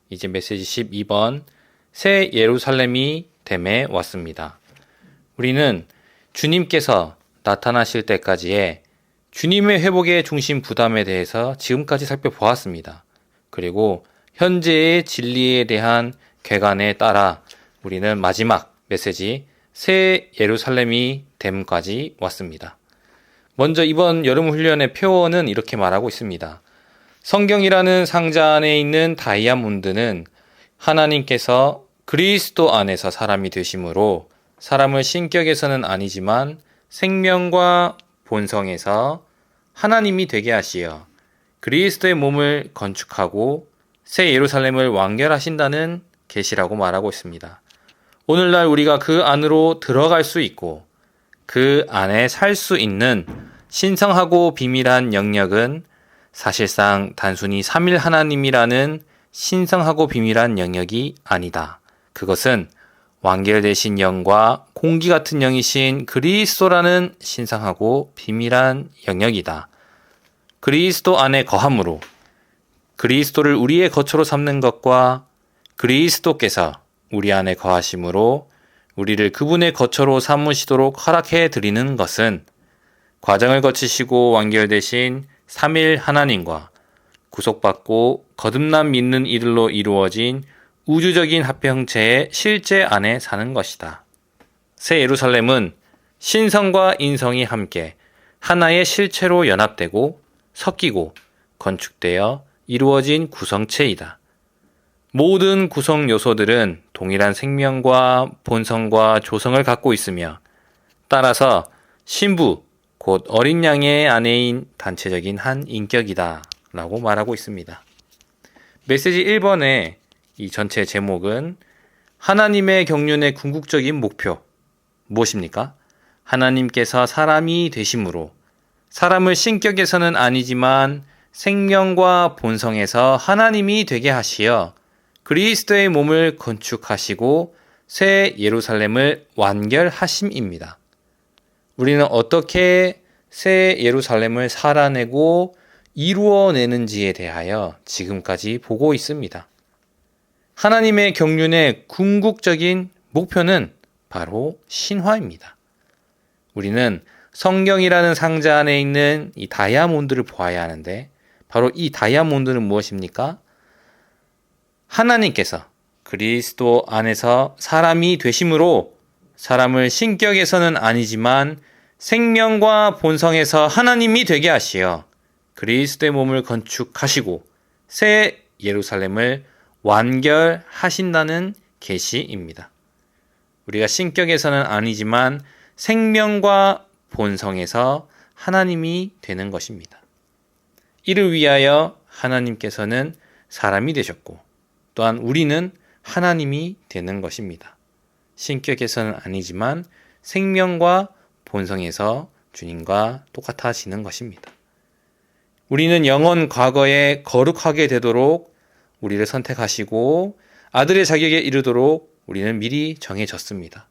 이제 메시지 12번 새 예루살렘이 됨에 왔습니다. 우리는 주님께서 나타나실 때까지의 주님의 회복의 중심 부담에 대해서 지금까지 살펴보았습니다. 그리고 현재의 진리에 대한 궤관에 따라 우리는 마지막 메시지 새 예루살렘이 됨까지 왔습니다. 먼저 이번 여름 훈련의 표어는 이렇게 말하고 있습니다. 성경이라는 상자 안에 있는 다이아몬드는 하나님께서 그리스도 안에서 사람이 되심으로 사람을 신격에서는 아니지만 생명과 본성에서 하나님이 되게 하시어 그리스도의 몸을 건축하고 새 예루살렘을 완결하신다는 계시라고 말하고 있습니다. 오늘날 우리가 그 안으로 들어갈 수 있고 그 안에 살 수 있는 신성하고 비밀한 영역은 사실상 단순히 삼일 하나님이라는 신성하고 비밀한 영역이 아니다. 그것은 완결되신 영과 공기 같은 영이신 그리스도라는 신성하고 비밀한 영역이다. 그리스도 안에 거함으로 그리스도를 우리의 거처로 삼는 것과 그리스도께서 우리 안에 거하심으로 우리를 그분의 거처로 삼으시도록 허락해 드리는 것은 과정을 거치시고 완결되신 삼일 하나님과 구속받고 거듭남 믿는 이들로 이루어진 우주적인 합형체의 실제 안에 사는 것이다. 새 예루살렘은 신성과 인성이 함께 하나의 실체로 연합되고 섞이고 건축되어 이루어진 구성체이다. 모든 구성 요소들은 동일한 생명과 본성과 조성을 갖고 있으며 따라서 신부, 곧 어린 양의 아내인 단체적인 한 인격이다 라고 말하고 있습니다. 메시지 1번의 이 전체 제목은 하나님의 경륜의 궁극적인 목표 무엇입니까? 하나님께서 사람이 되심으로 사람을 신격에서는 아니지만 생명과 본성에서 하나님이 되게 하시어 그리스도의 몸을 건축하시고 새 예루살렘을 완결하심입니다. 우리는 어떻게 새 예루살렘을 살아내고 이루어내는지에 대하여 지금까지 보고 있습니다. 하나님의 경륜의 궁극적인 목표는 바로 신화입니다. 우리는 성경이라는 상자 안에 있는 이 다이아몬드를 보아야 하는데 바로 이 다이아몬드는 무엇입니까? 하나님께서 그리스도 안에서 사람이 되심으로 사람을 신격에서는 아니지만 생명과 본성에서 하나님이 되게 하시어 그리스도의 몸을 건축하시고 새 예루살렘을 완결하신다는 계시입니다. 우리가 신격에서는 아니지만 생명과 본성에서 하나님이 되는 것입니다. 이를 위하여 하나님께서는 사람이 되셨고 또한 우리는 하나님이 되는 것입니다. 신격에서는 아니지만 생명과 본성에서 주님과 똑같아지는 것입니다. 우리는 영원 과거에 거룩하게 되도록 우리를 선택하시고 아들의 자격에 이르도록 우리는 미리 정해졌습니다.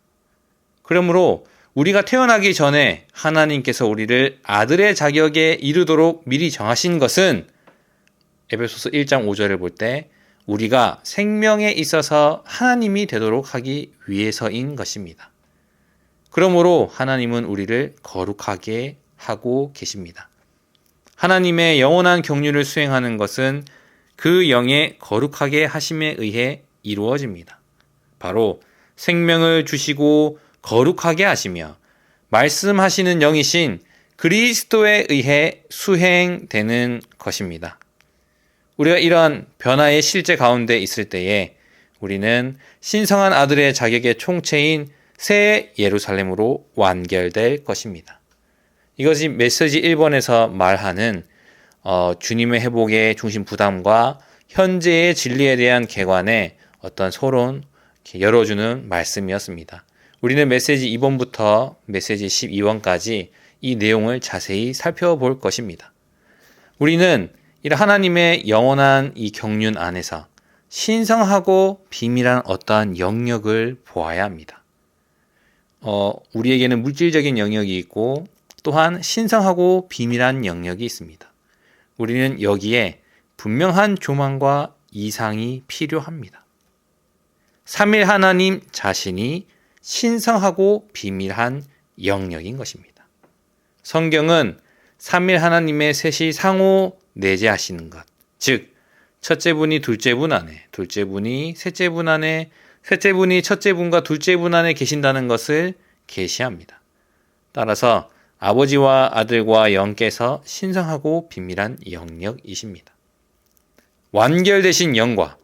그러므로 우리가 태어나기 전에 하나님께서 우리를 아들의 자격에 이르도록 미리 정하신 것은 에베소서 1장 5절을 볼 때 우리가 생명에 있어서 하나님이 되도록 하기 위해서인 것입니다. 그러므로 하나님은 우리를 거룩하게 하고 계십니다. 하나님의 영원한 경륜을 수행하는 것은 그 영의 거룩하게 하심에 의해 이루어집니다. 바로 생명을 주시고 거룩하게 하시며 말씀하시는 영이신 그리스도에 의해 수행되는 것입니다. 우리가 이러한 변화의 실제 가운데 있을 때에 우리는 신성한 아들의 자격의 총체인 새 예루살렘으로 완결될 것입니다. 이것이 메시지 1번에서 말하는 주님의 회복의 중심 부담과 현재의 진리에 대한 개관의 어떤 서론 열어주는 말씀이었습니다. 우리는 메시지 2번부터 메시지 12번까지 이 내용을 자세히 살펴볼 것입니다. 우리는 이런 하나님의 영원한 이 경륜 안에서 신성하고 비밀한 어떠한 영역을 보아야 합니다. 우리에게는 물질적인 영역이 있고 또한 신성하고 비밀한 영역이 있습니다. 우리는 여기에 분명한 조망과 이상이 필요합니다. 삼일 하나님 자신이 신성하고 비밀한 영역인 것입니다. 성경은 삼일 하나님의 셋이 상호 내재하시는 것, 즉 첫째 분이 둘째 분 안에, 둘째 분이 셋째 분 안에, 셋째 분이 첫째 분과 둘째 분 안에 계신다는 것을 계시합니다. 따라서 아버지와 아들과 영께서 신성하고 비밀한 영역이십니다. 완결되신 영과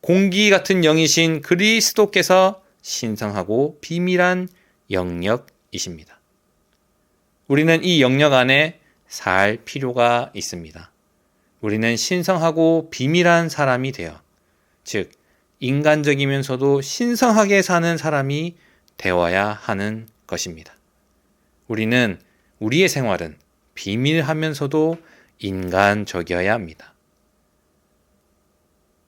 공기 같은 영이신 그리스도께서 신성하고 비밀한 영역이십니다. 우리는 이 영역 안에 살 필요가 있습니다. 우리는 신성하고 비밀한 사람이 되어, 즉 인간적이면서도 신성하게 사는 사람이 되어야 하는 것입니다. 우리는 우리의 생활은 비밀하면서도 인간적이어야 합니다.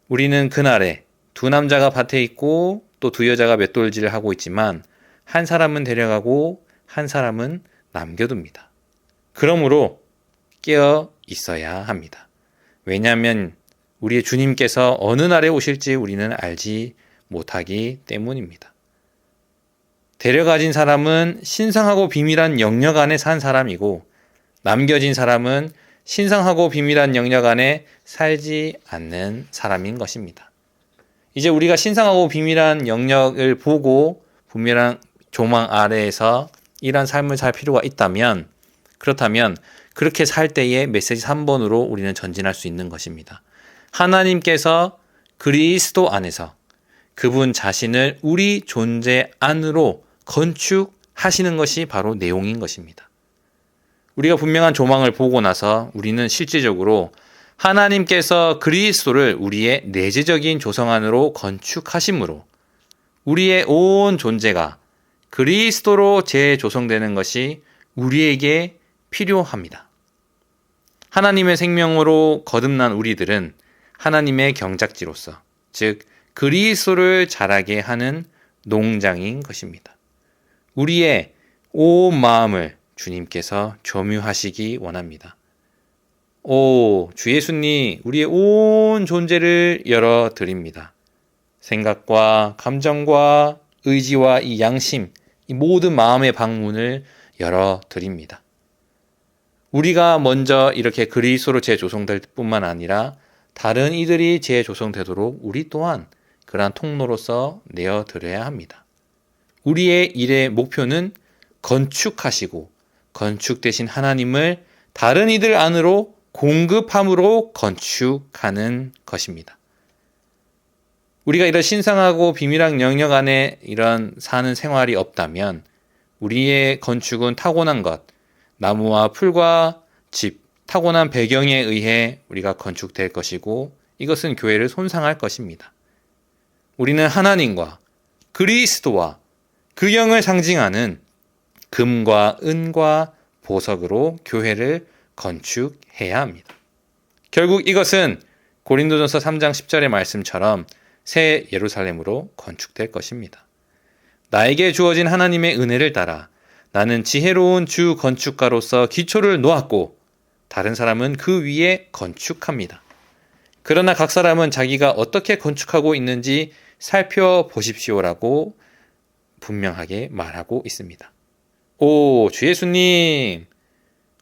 우리는 그날에 두 남자가 밭에 있고 또 두 여자가 맷돌질을 하고 있지만 한 사람은 데려가고 한 사람은 남겨둡니다. 그러므로 깨어 있어야 합니다. 왜냐하면 우리의 주님께서 어느 날에 오실지 우리는 알지 못하기 때문입니다. 데려가진 사람은 신성하고 비밀한 영역 안에 산 사람이고 남겨진 사람은 신성하고 비밀한 영역 안에 살지 않는 사람인 것입니다. 이제 우리가 신성하고 비밀한 영역을 보고 분명한 조망 아래에서 이런 삶을 살 필요가 있다면, 그렇다면 그렇게 살 때에 메시지 3번으로 우리는 전진할 수 있는 것입니다. 하나님께서 그리스도 안에서 그분 자신을 우리 존재 안으로 건축하시는 것이 바로 내용인 것입니다. 우리가 분명한 조망을 보고 나서 우리는 실질적으로 하나님께서 그리스도를 우리의 내재적인 조성 안으로 건축하심으로 우리의 온 존재가 그리스도로 재조성되는 것이 우리에게 필요합니다. 하나님의 생명으로 거듭난 우리들은 하나님의 경작지로서, 즉 그리스도를 자라게 하는 농장인 것입니다. 우리의 온 마음을 주님께서 점유하시기 원합니다. 오, 주 예수님, 우리의 온 존재를 열어드립니다. 생각과 감정과 의지와 이 양심, 이 모든 마음의 방문을 열어드립니다. 우리가 먼저 이렇게 그리스도로 재조성될 뿐만 아니라 다른 이들이 재조성되도록 우리 또한 그러한 통로로서 내어드려야 합니다. 우리의 일의 목표는 건축하시고 건축되신 하나님을 다른 이들 안으로 공급함으로 건축하는 것입니다. 우리가 이런 신성하고 비밀한 영역 안에 이런 사는 생활이 없다면 우리의 건축은 타고난 것, 나무와 풀과 집, 타고난 배경에 의해 우리가 건축될 것이고 이것은 교회를 손상할 것입니다. 우리는 하나님과 그리스도와 그 영을 상징하는 금과 은과 보석으로 교회를 건축해야 합니다. 결국 이것은 고린도전서 3장 10절의 말씀처럼 새 예루살렘으로 건축될 것입니다. 나에게 주어진 하나님의 은혜를 따라 나는 지혜로운 주 건축가로서 기초를 놓았고 다른 사람은 그 위에 건축합니다. 그러나 각 사람은 자기가 어떻게 건축하고 있는지 살펴보십시오라고 분명하게 말하고 있습니다. 오, 주 예수님!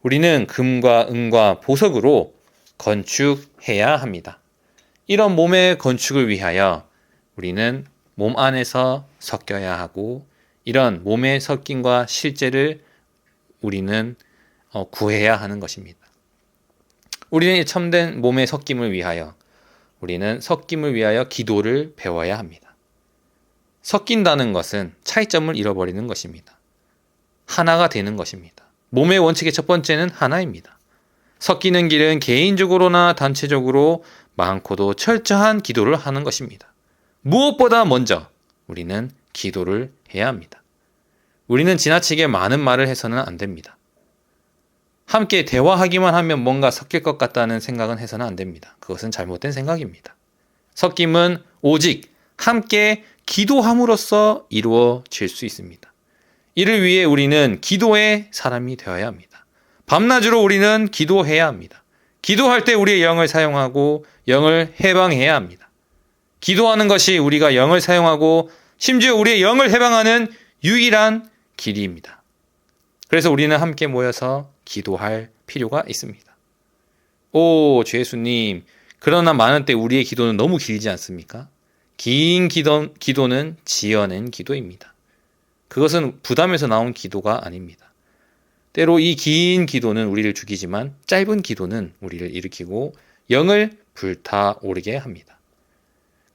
우리는 금과 은과 보석으로 건축해야 합니다. 이런 몸의 건축을 위하여 우리는 몸 안에서 섞여야 하고 이런 몸의 섞임과 실제를 우리는 구해야 하는 것입니다. 우리는 이 참된 몸의 섞임을 위하여 우리는 섞임을 위하여 기도를 배워야 합니다. 섞인다는 것은 차이점을 잃어버리는 것입니다. 하나가 되는 것입니다. 몸의 원칙의 첫 번째는 하나입니다. 섞이는 길은 개인적으로나 단체적으로 많고도 철저한 기도를 하는 것입니다. 무엇보다 먼저 우리는 기도를 해야 합니다. 우리는 지나치게 많은 말을 해서는 안 됩니다. 함께 대화하기만 하면 뭔가 섞일 것 같다는 생각은 해서는 안 됩니다. 그것은 잘못된 생각입니다. 섞임은 오직 함께 기도함으로써 이루어질 수 있습니다. 이를 위해 우리는 기도의 사람이 되어야 합니다. 밤낮으로 우리는 기도해야 합니다. 기도할 때 우리의 영을 사용하고 영을 해방해야 합니다. 기도하는 것이 우리가 영을 사용하고 심지어 우리의 영을 해방하는 유일한 길입니다. 그래서 우리는 함께 모여서 기도할 필요가 있습니다. 오, 주 예수님, 그러나 많은 때 우리의 기도는 너무 길지 않습니까? 긴 기도는 지어낸 기도입니다. 그것은 부담에서 나온 기도가 아닙니다. 때로 이 긴 기도는 우리를 죽이지만 짧은 기도는 우리를 일으키고 영을 불타오르게 합니다.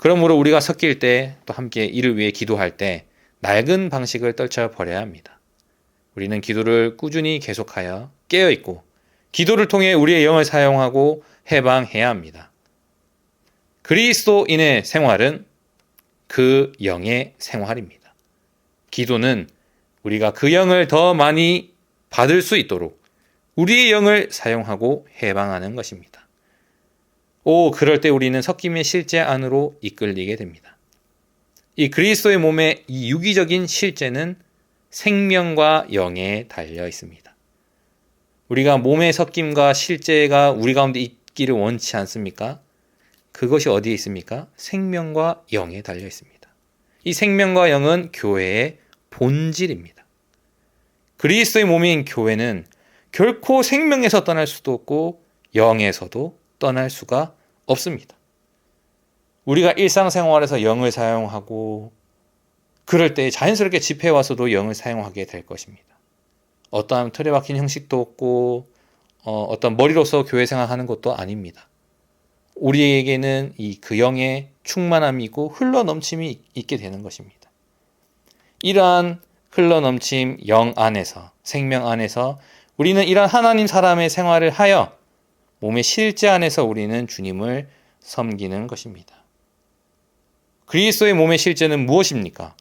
그러므로 우리가 섞일 때 또 함께 이를 위해 기도할 때 낡은 방식을 떨쳐버려야 합니다. 우리는 기도를 꾸준히 계속하여 깨어있고 기도를 통해 우리의 영을 사용하고 해방해야 합니다. 그리스도인의 생활은 그 영의 생활입니다. 기도는 우리가 그 영을 더 많이 받을 수 있도록 우리의 영을 사용하고 해방하는 것입니다. 그럴 때 우리는 섞임의 실제 안으로 이끌리게 됩니다. 이 그리스도의 몸의 이 유기적인 실제는 생명과 영에 달려 있습니다. 우리가 몸의 섞임과 실제가 우리 가운데 있기를 원치 않습니까? 그것이 어디에 있습니까? 생명과 영에 달려 있습니다. 이 생명과 영은 교회의 본질입니다. 그리스도의 몸인 교회는 결코 생명에서 떠날 수도 없고 영에서도 떠날 수가 없습니다. 우리가 일상생활에서 영을 사용하고 그럴 때 자연스럽게 집회에 와서도 영을 사용하게 될 것입니다. 어떠한 틀에 박힌 형식도 없고 어떤 머리로서 교회 생활하는 것도 아닙니다. 우리에게는 그 영의 충만함이고 흘러넘침이 있게 되는 것입니다. 이러한 흘러넘침 영 안에서 생명 안에서 우리는 이러한 하나님 사람의 생활을 하여 몸의 실제 안에서 우리는 주님을 섬기는 것입니다. 그리스도의 몸의 실제는 무엇입니까?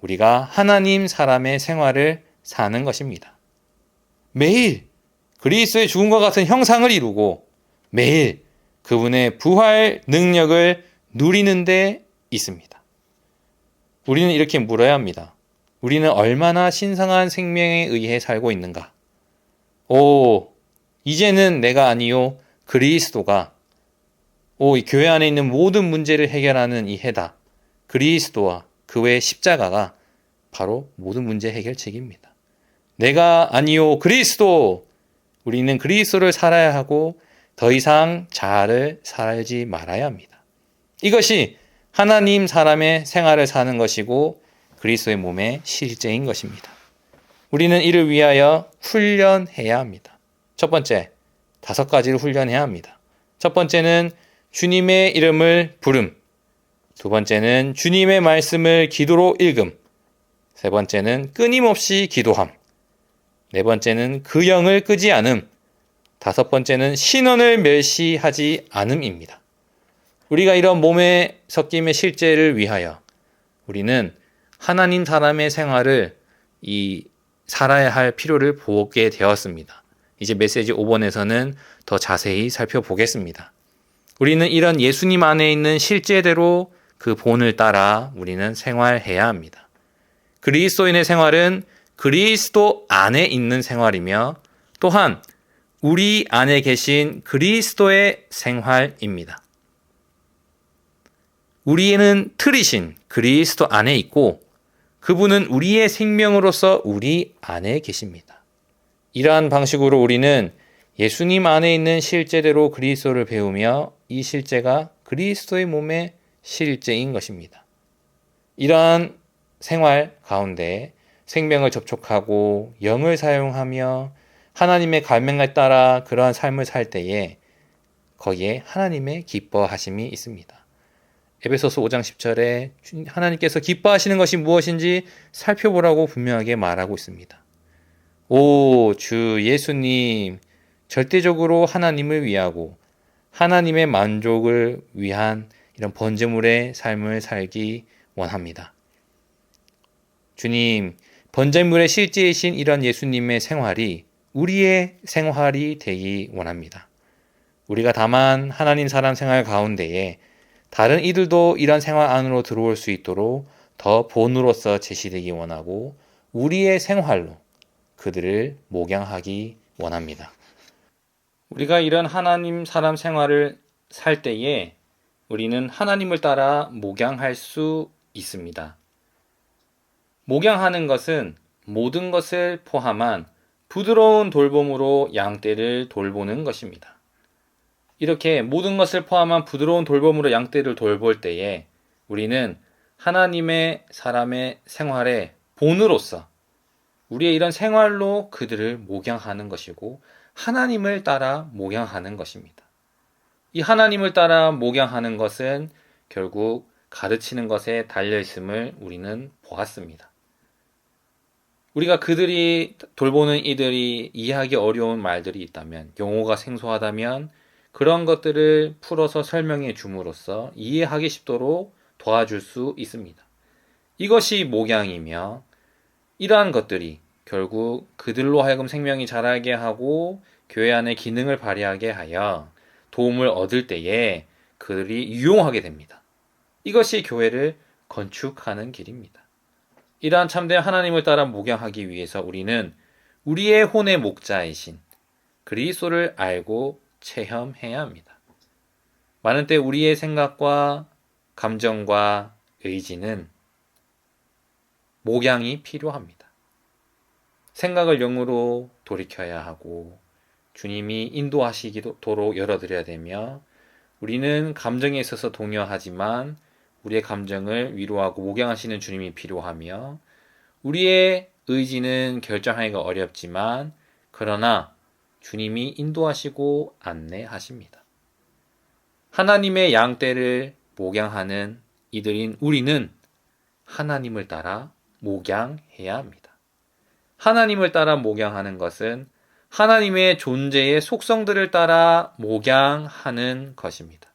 우리가 하나님 사람의 생활을 사는 것입니다. 매일 그리스도의 죽음과 같은 형상을 이루고 매일 그분의 부활 능력을 누리는 데 있습니다. 우리는 이렇게 물어야 합니다. 우리는 얼마나 신성한 생명에 의해 살고 있는가? 이제는 내가 아니요 그리스도가 이 교회 안에 있는 모든 문제를 해결하는 이 해다. 그리스도와 그 외의 십자가가 바로 모든 문제 해결책입니다. 내가 아니요 그리스도. 우리는 그리스도를 살아야 하고 더 이상 자아를 살지 말아야 합니다. 이것이 하나님 사람의 생활을 사는 것이고 그리스도의 몸의 실제인 것입니다. 우리는 이를 위하여 훈련해야 합니다. 첫 번째, 5가지를 훈련해야 합니다. 첫 번째는 주님의 이름을 부름. 두 번째는 주님의 말씀을 기도로 읽음. 세 번째는 끊임없이 기도함. 네 번째는 그 영을 끄지 않음. 다섯 번째는 신원을 멸시하지 않음입니다. 우리가 이런 몸의 섞임의 실제를 위하여 우리는 하나님 사람의 생활을 살아야 할 필요를 보게 되었습니다. 이제 메시지 5번에서는 더 자세히 살펴보겠습니다. 우리는 이런 예수님 안에 있는 실제대로 그 본을 따라 우리는 생활해야 합니다. 그리스도인의 생활은 그리스도 안에 있는 생활이며 또한 우리 안에 계신 그리스도의 생활입니다. 우리는 틀이신 그리스도 안에 있고 그분은 우리의 생명으로서 우리 안에 계십니다. 이러한 방식으로 우리는 예수님 안에 있는 실제대로 그리스도를 배우며 이 실제가 그리스도의 몸의 실제인 것입니다. 이러한 생활 가운데 생명을 접촉하고 영을 사용하며 하나님의 갈망에 따라 그러한 삶을 살 때에 거기에 하나님의 기뻐하심이 있습니다. 에베소서 5장 10절에 하나님께서 기뻐하시는 것이 무엇인지 살펴보라고 분명하게 말하고 있습니다. 주 예수님, 절대적으로 하나님을 위하고 하나님의 만족을 위한 이런 번제물의 삶을 살기 원합니다. 주님, 번제물의 실제이신 이런 예수님의 생활이 우리의 생활이 되기 원합니다. 우리가 다만 하나님 사람 생활 가운데에 다른 이들도 이런 생활 안으로 들어올 수 있도록 더 본으로서 제시되기 원하고 우리의 생활로 그들을 목양하기 원합니다. 우리가 이런 하나님 사람 생활을 살 때에 우리는 하나님을 따라 목양할 수 있습니다. 목양하는 것은 모든 것을 포함한 부드러운 돌봄으로 양떼를 돌보는 것입니다. 이렇게 모든 것을 포함한 부드러운 돌봄으로 양떼를 돌볼 때에 우리는 하나님의 사람의 생활의 본으로서 우리의 이런 생활로 그들을 목양하는 것이고 하나님을 따라 목양하는 것입니다. 이 하나님을 따라 목양하는 것은 결국 가르치는 것에 달려 있음을 우리는 보았습니다. 우리가 그들이 돌보는 이들이 이해하기 어려운 말들이 있다면, 용어가 생소하다면 그런 것들을 풀어서 설명해 줌으로써 이해하기 쉽도록 도와줄 수 있습니다. 이것이 목양이며 이러한 것들이 결국 그들로 하여금 생명이 자라게 하고 교회 안에 기능을 발휘하게 하여 도움을 얻을 때에 그들이 유용하게 됩니다. 이것이 교회를 건축하는 길입니다. 이러한 참된 하나님을 따라 목양하기 위해서 우리는 우리의 혼의 목자이신 그리스도를 알고 체험해야 합니다. 많은 때 우리의 생각과 감정과 의지는 목양이 필요합니다. 생각을 영으로 돌이켜야 하고 주님이 인도하시도록 열어드려야 되며 우리는 감정에 있어서 동요하지만 우리의 감정을 위로하고 목양하시는 주님이 필요하며 우리의 의지는 결정하기가 어렵지만 그러나 주님이 인도하시고 안내하십니다. 하나님의 양떼를 목양하는 이들인 우리는 하나님을 따라 목양해야 합니다. 하나님을 따라 목양하는 것은 하나님의 존재의 속성들을 따라 목양하는 것입니다.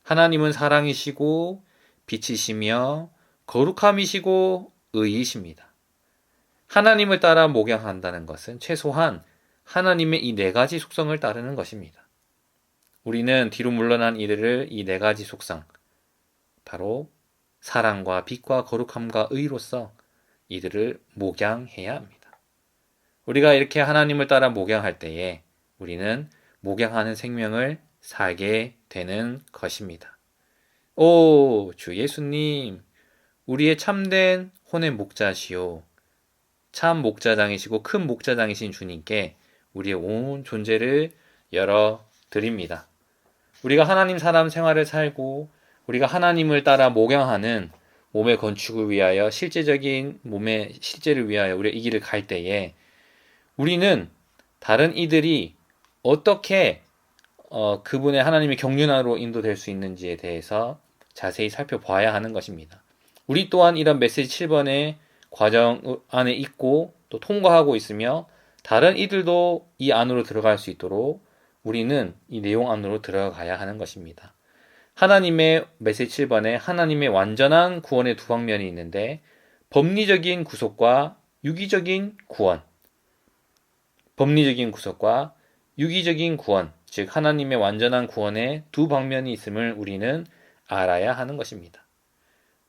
하나님은 사랑이시고 빛이시며 거룩함이시고 의이십니다. 하나님을 따라 목양한다는 것은 최소한 하나님의 이 네 가지 속성을 따르는 것입니다. 우리는 뒤로 물러난 이들을 이 네 가지 속성, 바로 사랑과 빛과 거룩함과 의로서 이들을 목양해야 합니다. 우리가 이렇게 하나님을 따라 목양할 때에 우리는 목양하는 생명을 살게 되는 것입니다. 오, 주 예수님, 우리의 참된 혼의 목자시오. 참 목자장이시고 큰 목자장이신 주님께 우리의 온 존재를 열어드립니다. 우리가 하나님 사람 생활을 살고 우리가 하나님을 따라 목양하는 몸의 건축을 위하여 실제적인 몸의 실제를 위하여 우리가 이 길을 갈 때에 우리는 다른 이들이 어떻게 그분의 하나님의 경륜으로 인도될 수 있는지에 대해서 자세히 살펴봐야 하는 것입니다. 우리 또한 이런 메시지 7번의 과정 안에 있고 또 통과하고 있으며 다른 이들도 이 안으로 들어갈 수 있도록 우리는 이 내용 안으로 들어가야 하는 것입니다. 하나님의 메시지 7번에 하나님의 완전한 구원의 두 방면이 있는데 법리적인 구속과 유기적인 구원, 법리적인 구속과 유기적인 구원, 즉 하나님의 완전한 구원의 두 방면이 있음을 우리는 알아야 하는 것입니다.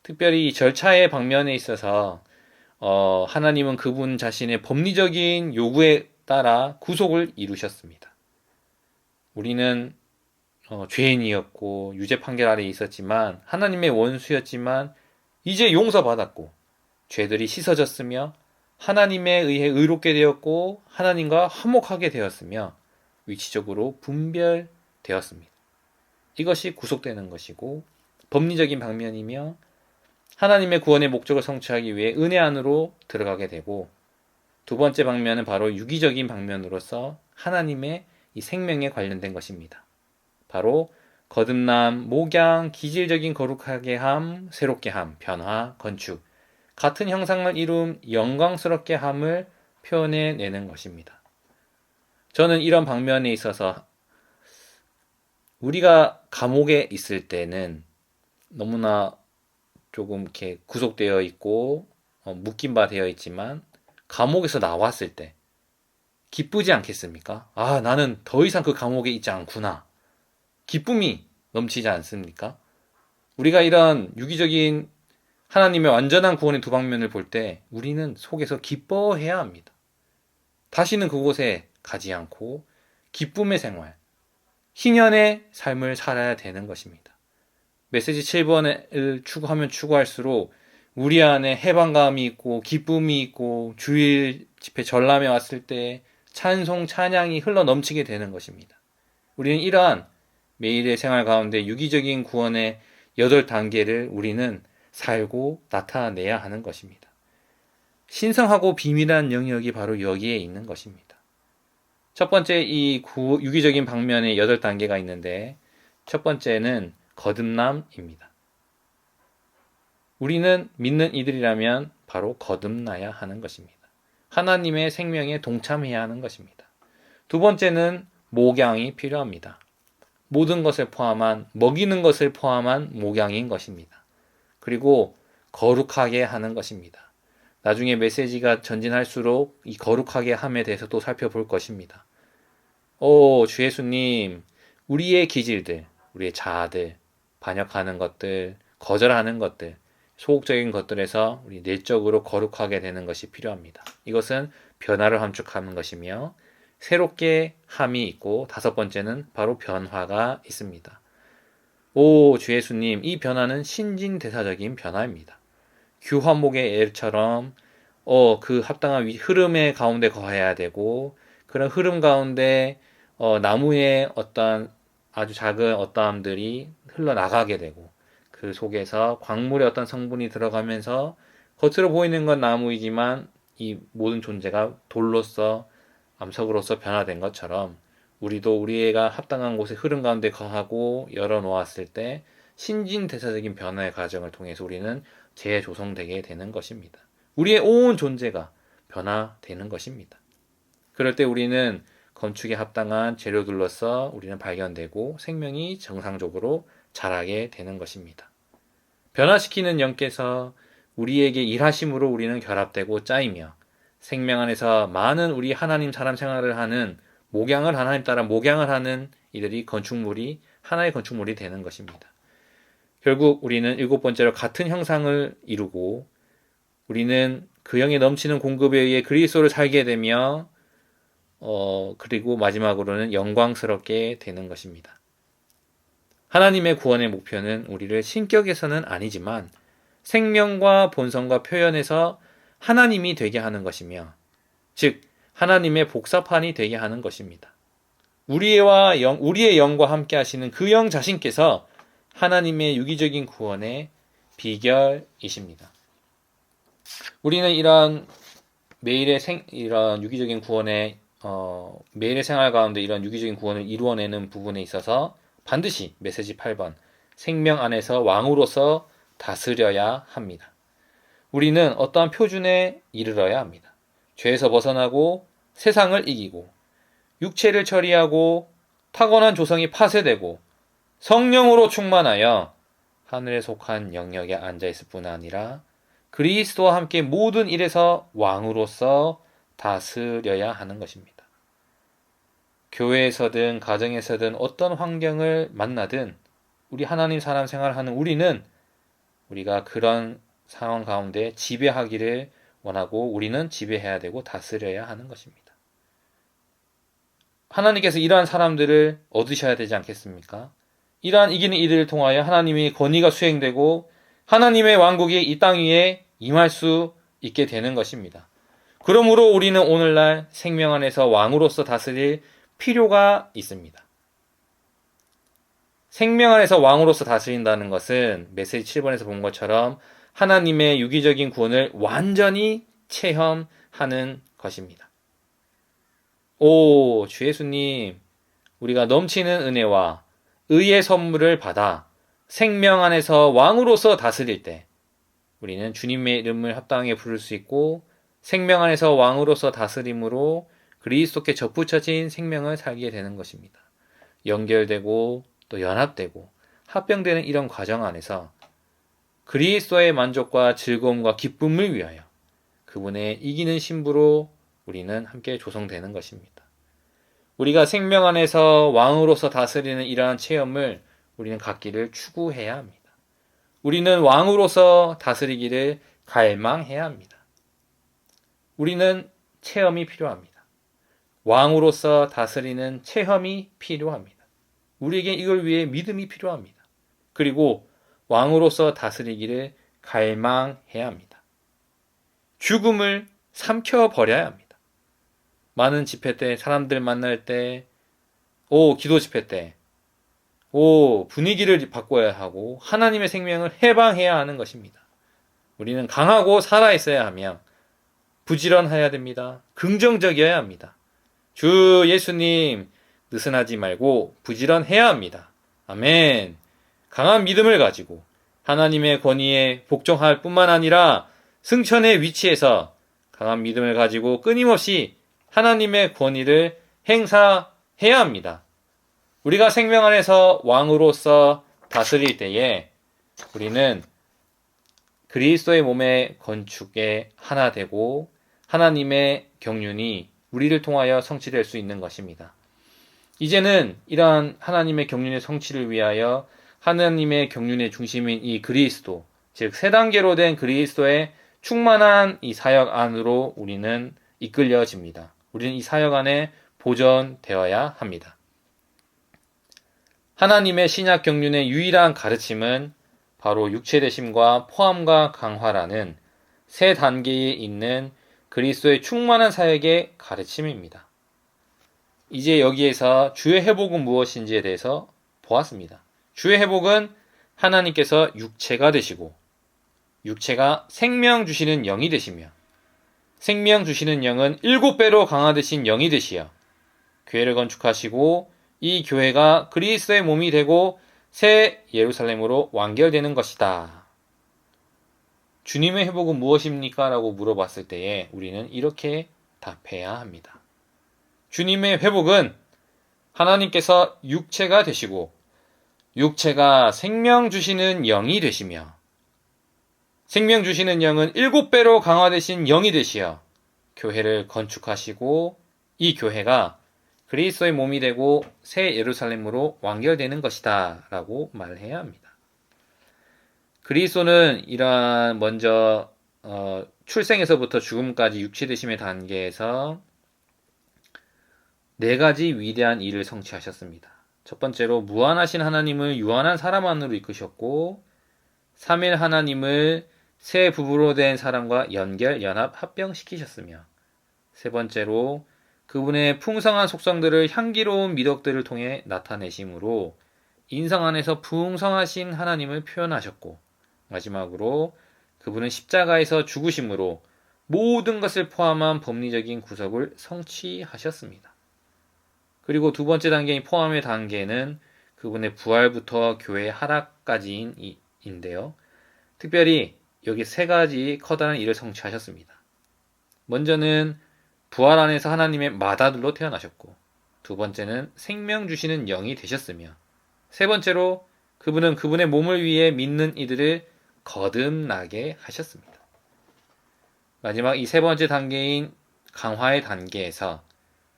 특별히 이 절차의 방면에 있어서 하나님은 그분 자신의 법리적인 요구에 따라 구속을 이루셨습니다. 우리는 죄인이었고 유죄 판결 아래에 있었지만 하나님의 원수였지만 이제 용서받았고 죄들이 씻어졌으며 하나님에 의해 의롭게 되었고 하나님과 화목하게 되었으며 위치적으로 분별되었습니다. 이것이 구속되는 것이고 법리적인 방면이며 하나님의 구원의 목적을 성취하기 위해 은혜 안으로 들어가게 되고 두 번째 방면은 바로 유기적인 방면으로서 하나님의 이 생명에 관련된 것입니다. 바로 거듭남, 목양, 기질적인 거룩하게 함, 새롭게 함, 변화, 건축, 같은 형상을 이룬 영광스럽게 함을 표현해내는 것입니다. 저는 이런 방면에 있어서 우리가 감옥에 있을 때는 너무나 조금 이렇게 구속되어 있고 묶인 바 되어 있지만 감옥에서 나왔을 때 기쁘지 않겠습니까? 아, 나는 더 이상 그 감옥에 있지 않구나. 기쁨이 넘치지 않습니까? 우리가 이런 유기적인 하나님의 완전한 구원의 두 방면을 볼 때 우리는 속에서 기뻐해야 합니다. 다시는 그곳에 가지 않고 기쁨의 생활, 희년의 삶을 살아야 되는 것입니다. 메시지 7번을 추구하면 추구할수록 우리 안에 해방감이 있고 기쁨이 있고 주일 집회 전람회 왔을 때 찬송 찬양이 흘러 넘치게 되는 것입니다. 우리는 이러한 매일의 생활 가운데 유기적인 구원의 8단계를 우리는 살고 나타내야 하는 것입니다. 신성하고 비밀한 영역이 바로 여기에 있는 것입니다. 첫 번째 이 유기적인 방면에 8단계가 있는데 첫 번째는 거듭남입니다. 우리는 믿는 이들이라면 바로 거듭나야 하는 것입니다. 하나님의 생명에 동참해야 하는 것입니다. 두 번째는 목양이 필요합니다. 모든 것을 포함한, 먹이는 것을 포함한 목양인 것입니다. 그리고 거룩하게 하는 것입니다. 나중에 메시지가 전진할수록 이 거룩하게 함에 대해서 또 살펴볼 것입니다. 주 예수님, 우리의 기질들, 우리의 자아들, 반역하는 것들, 거절하는 것들, 소극적인 것들에서 우리 내적으로 거룩하게 되는 것이 필요합니다. 이것은 변화를 함축하는 것이며 새롭게 함이 있고 다섯 번째는 바로 변화가 있습니다. 주 예수님, 이 변화는 신진대사적인 변화입니다. 규환목의 애처럼 그 합당한 흐름의 가운데 거해야 되고 그런 흐름 가운데 나무의 어떤 아주 작은 어떠함들이 흘러나가게 되고 그 속에서 광물의 어떤 성분이 들어가면서 겉으로 보이는 건 나무이지만 이 모든 존재가 돌로서 암석으로서 변화된 것처럼 우리도 우리가 합당한 곳에 흐름 가운데 거하고 열어놓았을 때 신진대사적인 변화의 과정을 통해서 우리는 재조성되게 되는 것입니다. 우리의 온 존재가 변화되는 것입니다. 그럴 때 우리는 건축에 합당한 재료들로서 우리는 발견되고 생명이 정상적으로 자라게 되는 것입니다. 변화시키는 영께서 우리에게 일하심으로 우리는 결합되고 짜이며 생명 안에서 많은 우리 하나님 사람 생활을 하는 목양을 하나님 따라 목양을 하는 이들이 하나의 건축물이 되는 것입니다. 결국 우리는 7번째로 같은 형상을 이루고 우리는 그 영에 넘치는 공급에 의해 그리스도를 살게 되며 그리고 마지막으로는 영광스럽게 되는 것입니다. 하나님의 구원의 목표는 우리를 신격에서는 아니지만 생명과 본성과 표현에서 하나님이 되게 하는 것이며 즉 하나님의 복사판이 되게 하는 것입니다. 우리의 영과 함께 하시는 그 영 자신께서 하나님의 유기적인 구원의 비결이십니다. 우리는 이런 이런 유기적인 구원의 매일의 생활 가운데 이런 유기적인 구원을 이루어내는 부분에 있어서 반드시 메시지 8번 생명 안에서 왕으로서 다스려야 합니다. 우리는 어떠한 표준에 이르러야 합니다. 죄에서 벗어나고 세상을 이기고 육체를 처리하고 타고난 조성이 파쇄되고 성령으로 충만하여 하늘에 속한 영역에 앉아있을 뿐 아니라 그리스도와 함께 모든 일에서 왕으로서 다스려야 하는 것입니다. 교회에서든 가정에서든 어떤 환경을 만나든 우리 하나님 사람 생활하는 우리가 그런 상황 가운데 지배하기를 원하고 우리는 지배해야 되고 다스려야 하는 것입니다. 하나님께서 이러한 사람들을 얻으셔야 되지 않겠습니까? 이러한 이기는 이들을 통하여 하나님의 권위가 수행되고 하나님의 왕국이 이 땅 위에 임할 수 있게 되는 것입니다. 그러므로 우리는 오늘날 생명 안에서 왕으로서 다스릴 필요가 있습니다. 생명 안에서 왕으로서 다스린다는 것은 메시지 7번에서 본 것처럼 하나님의 유기적인 구원을 완전히 체험하는 것입니다. 주 예수님, 우리가 넘치는 은혜와 의의 선물을 받아 생명 안에서 왕으로서 다스릴 때 우리는 주님의 이름을 합당하게 부를 수 있고 생명 안에서 왕으로서 다스림으로 그리스도께 접붙여진 생명을 살게 되는 것입니다. 연결되고 또 연합되고 합병되는 이런 과정 안에서 그리스도의 만족과 즐거움과 기쁨을 위하여 그분의 이기는 신부로 우리는 함께 조성되는 것입니다. 우리가 생명 안에서 왕으로서 다스리는 이러한 체험을 우리는 갖기를 추구해야 합니다. 우리는 왕으로서 다스리기를 갈망해야 합니다. 우리는 체험이 필요합니다. 왕으로서 다스리는 체험이 필요합니다. 우리에게 이걸 위해 믿음이 필요합니다. 그리고 왕으로서 다스리기를 갈망해야 합니다. 죽음을 삼켜버려야 합니다. 많은 집회 때, 사람들 만날 때, 기도 집회 때, 분위기를 바꿔야 하고 하나님의 생명을 해방해야 하는 것입니다. 우리는 강하고 살아있어야 하며 부지런해야 됩니다. 긍정적이어야 합니다. 주 예수님 느슨하지 말고 부지런해야 합니다. 아멘. 강한 믿음을 가지고 하나님의 권위에 복종할 뿐만 아니라 승천의 위치에서 강한 믿음을 가지고 끊임없이 하나님의 권위를 행사해야 합니다. 우리가 생명 안에서 왕으로서 다스릴 때에 우리는 그리스도의 몸의 건축에 하나 되고 하나님의 경륜이 우리를 통하여 성취될 수 있는 것입니다. 이제는 이러한 하나님의 경륜의 성취를 위하여 하나님의 경륜의 중심인 이 그리스도, 즉 세 단계로 된 그리스도의 충만한 이 사역 안으로 우리는 이끌려집니다. 우리는 이 사역 안에 보존되어야 합니다. 하나님의 신약 경륜의 유일한 가르침은 바로 육체되심과 포함과 강화라는 세 단계에 있는 그리스도의 충만한 사역의 가르침입니다. 이제 여기에서 주의 회복은 무엇인지에 대해서 보았습니다. 주의 회복은 하나님께서 육체가 되시고 육체가 생명 주시는 영이 되시며 생명 주시는 영은 7배로 강화되신 영이 되시어 교회를 건축하시고 이 교회가 그리스도의 몸이 되고 새 예루살렘으로 완결되는 것이다. 주님의 회복은 무엇입니까? 라고 물어봤을 때에 우리는 이렇게 답해야 합니다. 주님의 회복은 하나님께서 육체가 되시고 육체가 생명 주시는 영이 되시며 생명 주시는 영은 7배로 강화되신 영이 되시어 교회를 건축하시고 이 교회가 그리스도의 몸이 되고 새 예루살렘으로 완결되는 것이다 라고 말해야 합니다. 그리스도는 이러한 먼저 출생에서부터 죽음까지 육체되심의 단계에서 4가지 위대한 일을 성취하셨습니다. 첫 번째로 무한하신 하나님을 유한한 사람 안으로 이끄셨고 3일 하나님을 새 부부로 된 사람과 연합, 합병시키셨으며 세 번째로 그분의 풍성한 속성들을 향기로운 미덕들을 통해 나타내심으로 인성 안에서 풍성하신 하나님을 표현하셨고 마지막으로 그분은 십자가에서 죽으심으로 모든 것을 포함한 법리적인 구속을 성취하셨습니다. 그리고 두 번째 단계인 포함의 단계는 그분의 부활부터 교회의 하락까지인데요. 특별히 여기 3가지 커다란 일을 성취하셨습니다. 먼저는 부활 안에서 하나님의 맏아들로 태어나셨고 두 번째는 생명 주시는 영이 되셨으며 세 번째로 그분은 그분의 몸을 위해 믿는 이들을 거듭나게 하셨습니다. 마지막 이 3번째 단계인 강화의 단계에서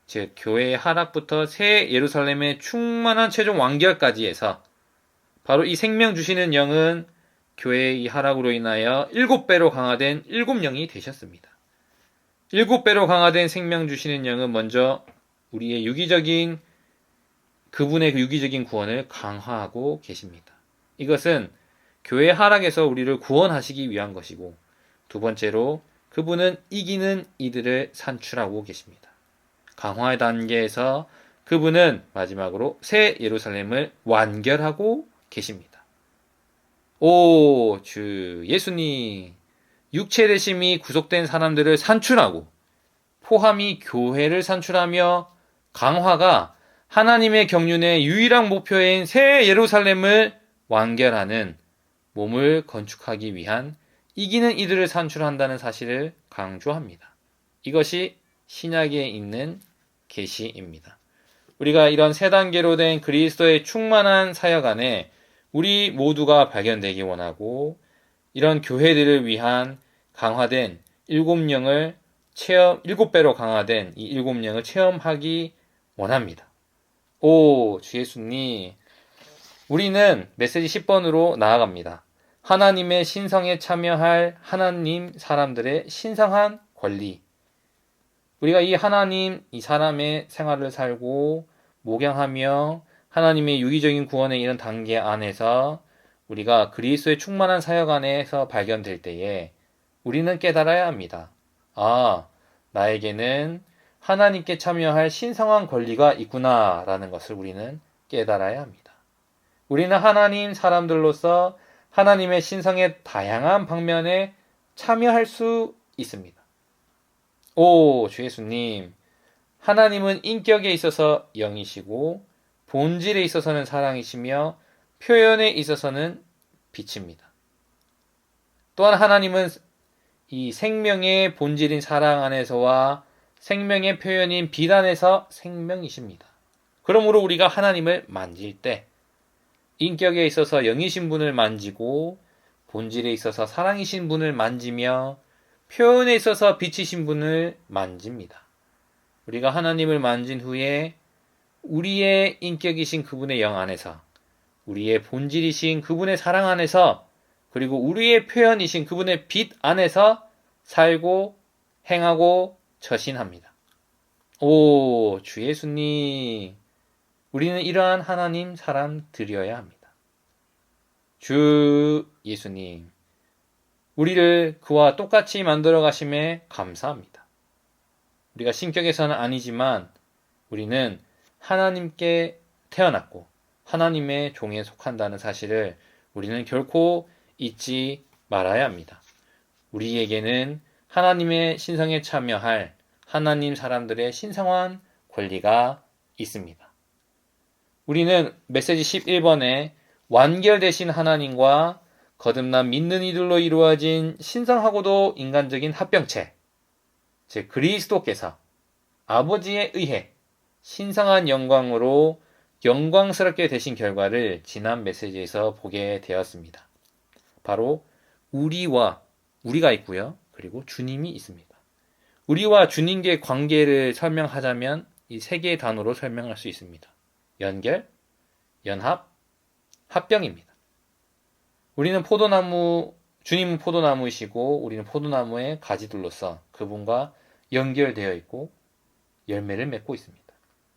즉 교회의 하락부터 새 예루살렘의 충만한 최종 완결까지 해서 바로 이 생명 주시는 영은 교회의 이 하락으로 인하여 7배로 강화된 7영이 되셨습니다. 7배로 강화된 생명 주시는 영은 먼저 우리의 그분의 그 유기적인 구원을 강화하고 계십니다. 이것은 교회 하락에서 우리를 구원하시기 위한 것이고 두 번째로 그분은 이기는 이들을 산출하고 계십니다. 강화의 단계에서 그분은 마지막으로 새 예루살렘을 완결하고 계십니다. 오, 주 예수님, 육체되심이 구속된 사람들을 산출하고 포함이 교회를 산출하며 강화가 하나님의 경륜의 유일한 목표인 새 예루살렘을 완결하는 몸을 건축하기 위한 이기는 이들을 산출한다는 사실을 강조합니다. 이것이 신약에 있는 계시입니다. 우리가 이런 3단계로 된 그리스도의 충만한 사역 안에 우리 모두가 발견되기 원하고 이런 교회들을 위한 강화된 7배로 강화된 이 7영을 체험하기 원합니다. 오, 주 예수님, 우리는 메시지 10번으로 나아갑니다. 하나님의 신성에 참여할 하나님 사람들의 신성한 권리. 우리가 이 사람의 생활을 살고 목양하며 하나님의 유기적인 구원의 이런 단계 안에서 우리가 그리스도의 충만한 사역 안에서 발견될 때에 우리는 깨달아야 합니다. 아, 나에게는 하나님께 참여할 신성한 권리가 있구나라는 것을 우리는 깨달아야 합니다. 우리는 하나님 사람들로서 하나님의 신성의 다양한 방면에 참여할 수 있습니다. 오, 주 예수님. 하나님은 인격에 있어서 영이시고 본질에 있어서는 사랑이시며 표현에 있어서는 빛입니다. 또한 하나님은 이 생명의 본질인 사랑 안에서와 생명의 표현인 빛 안에서 생명이십니다. 그러므로 우리가 하나님을 만질 때 인격에 있어서 영이신 분을 만지고 본질에 있어서 사랑이신 분을 만지며 표현에 있어서 빛이신 분을 만집니다. 우리가 하나님을 만진 후에 우리의 인격이신 그분의 영 안에서, 우리의 본질이신 그분의 사랑 안에서, 그리고 우리의 표현이신 그분의 빛 안에서 살고 행하고 처신합니다. 오, 주 예수님. 우리는 이러한 하나님 사람들이어야 합니다. 주 예수님. 우리를 그와 똑같이 만들어 가심에 감사합니다. 우리가 신격에서는 아니지만 우리는 하나님께 태어났고 하나님의 종에 속한다는 사실을 우리는 결코 잊지 말아야 합니다. 우리에게는 하나님의 신성에 참여할 하나님 사람들의 신성한 권리가 있습니다. 우리는 메시지 11번에 완결되신 하나님과 거듭난 믿는 이들로 이루어진 신성하고도 인간적인 합병체, 즉 그리스도께서 아버지에 의해 신성한 영광으로 영광스럽게 되신 결과를 지난 메시지에서 보게 되었습니다. 바로 우리가 있고요. 그리고 주님이 있습니다. 우리와 주님과의 관계를 설명하자면 이 세 개의 단어로 설명할 수 있습니다. 연결, 연합, 합병입니다. 주님은 포도나무이시고 우리는 포도나무의 가지들로서 그분과 연결되어 있고 열매를 맺고 있습니다.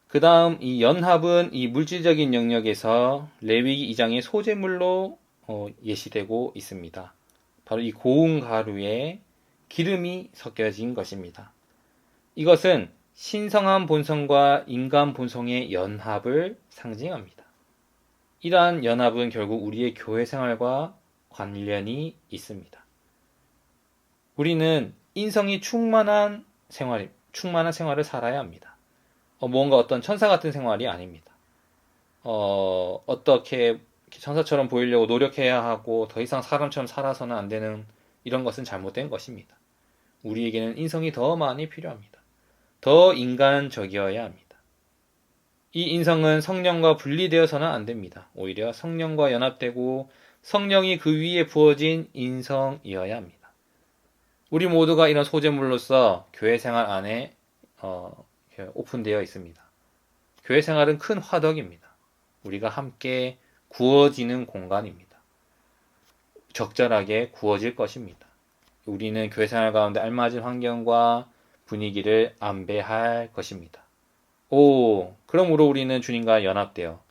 그 다음 이 연합은 이 물질적인 영역에서 레위기 2장의 소재물로 예시되고 있습니다. 바로 이 고운 가루에 기름이 섞여진 것입니다. 이것은 신성한 본성과 인간 본성의 연합을 상징합니다. 이러한 연합은 결국 우리의 교회 생활과 관련이 있습니다. 우리는 인성이 충만한 생활을 살아야 합니다. 뭔가 어떤 천사 같은 생활이 아닙니다. 어떻게 천사처럼 보이려고 노력해야 하고 더 이상 사람처럼 살아서는 안 되는 이런 것은 잘못된 것입니다. 우리에게는 인성이 더 많이 필요합니다. 더 인간적이어야 합니다. 이 인성은 성령과 분리되어서는 안 됩니다. 오히려 성령과 연합되고 성령이 그 위에 부어진 인성이어야 합니다. 우리 모두가 이런 소재물로서 교회 생활 안에 오픈되어 있습니다. 교회 생활은 큰 화덕입니다. 우리가 함께 구워지는 공간입니다. 적절하게 구워질 것입니다. 우리는 교회 생활 가운데 알맞은 환경과 분위기를 안배할 것입니다. 그러므로 우리는 주님과 연합되어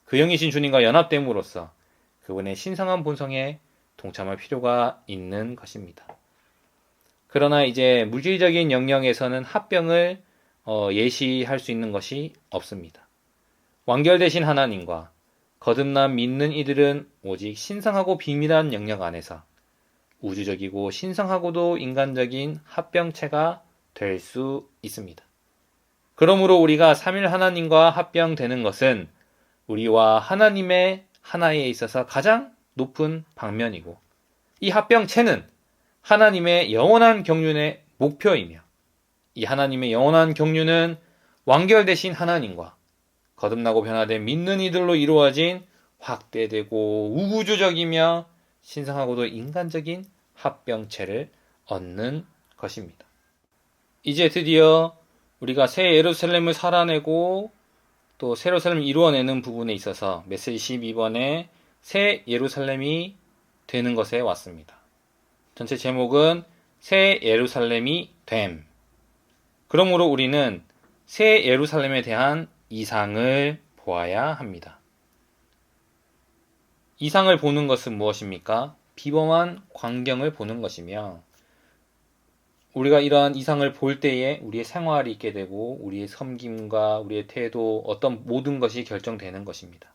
그 영이신 주님과 연합됨으로써 그분의 신성한 본성에 동참할 필요가 있는 것입니다. 그러나 이제 물질적인 영역에서는 합병을 예시할 수 있는 것이 없습니다. 완결되신 하나님과 거듭난 믿는 이들은 오직 신성하고 비밀한 영역 안에서 우주적이고 신성하고도 인간적인 합병체가 될 수 있습니다. 그러므로 우리가 삼일 하나님과 합병되는 것은 우리와 하나님의 하나에 있어서 가장 높은 방면이고 이 합병체는 하나님의 영원한 경륜의 목표이며 이 하나님의 영원한 경륜은 완결되신 하나님과 거듭나고 변화된 믿는 이들로 이루어진 확대되고 우주적이며 신성하고도 인간적인 합병체를 얻는 것입니다. 이제 드디어 우리가 새 예루살렘을 살아내고 또 새 예루살렘을 이루어내는 부분에 있어서 메시지 12번에 새 예루살렘이 되는 것에 왔습니다. 전체 제목은 새 예루살렘이 됨. 그러므로 우리는 새 예루살렘에 대한 이상을 보아야 합니다. 이상을 보는 것은 무엇입니까? 비범한 광경을 보는 것이며 우리가 이러한 이상을 볼 때에 우리의 생활이 있게 되고 우리의 섬김과 우리의 태도 어떤 모든 것이 결정되는 것입니다.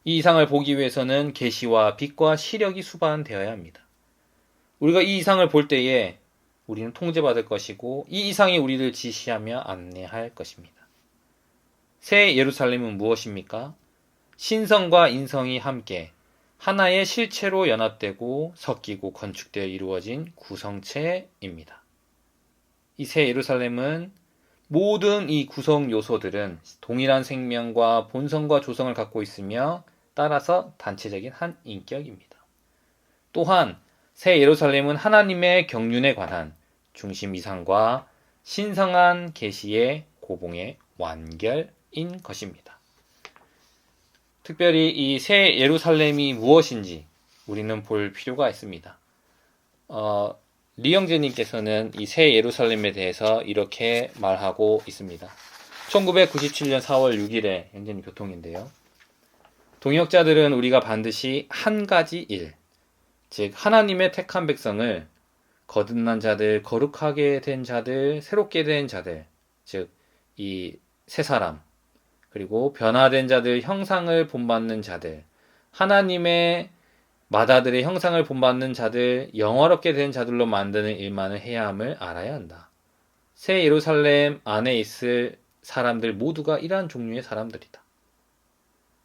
이 이상을 보기 위해서는 계시와 빛과 시력이 수반되어야 합니다. 우리가 이 이상을 볼 때에 우리는 통제받을 것이고 이 이상이 우리를 지시하며 안내할 것입니다. 새 예루살렘은 무엇입니까? 신성과 인성이 함께 하나의 실체로 연합되고 섞이고 건축되어 이루어진 구성체입니다. 이 새 예루살렘은 모든 이 구성 요소들은 동일한 생명과 본성과 조성을 갖고 있으며 따라서 단체적인 한 인격입니다. 또한 새 예루살렘은 하나님의 경륜에 관한 중심 이상과 신성한 계시의 고봉의 완결인 것입니다. 특별히 이 새 예루살렘이 무엇인지 우리는 볼 필요가 있습니다. 리영재님께서는 이 새 예루살렘에 대해서 이렇게 말하고 있습니다. 1997년 4월 6일에 영재님 교통인데요. 동역자들은 우리가 반드시 한 가지 일, 즉 하나님의 택한 백성을 거듭난 자들, 거룩하게 된 자들, 새롭게 된 자들, 즉 이 새 사람, 그리고 변화된 자들, 형상을 본받는 자들, 하나님의 마다들의 형상을 본받는 자들, 영화롭게 된 자들로 만드는 일만을 해야 함을 알아야 한다. 새 예루살렘 안에 있을 사람들 모두가 이러한 종류의 사람들이다.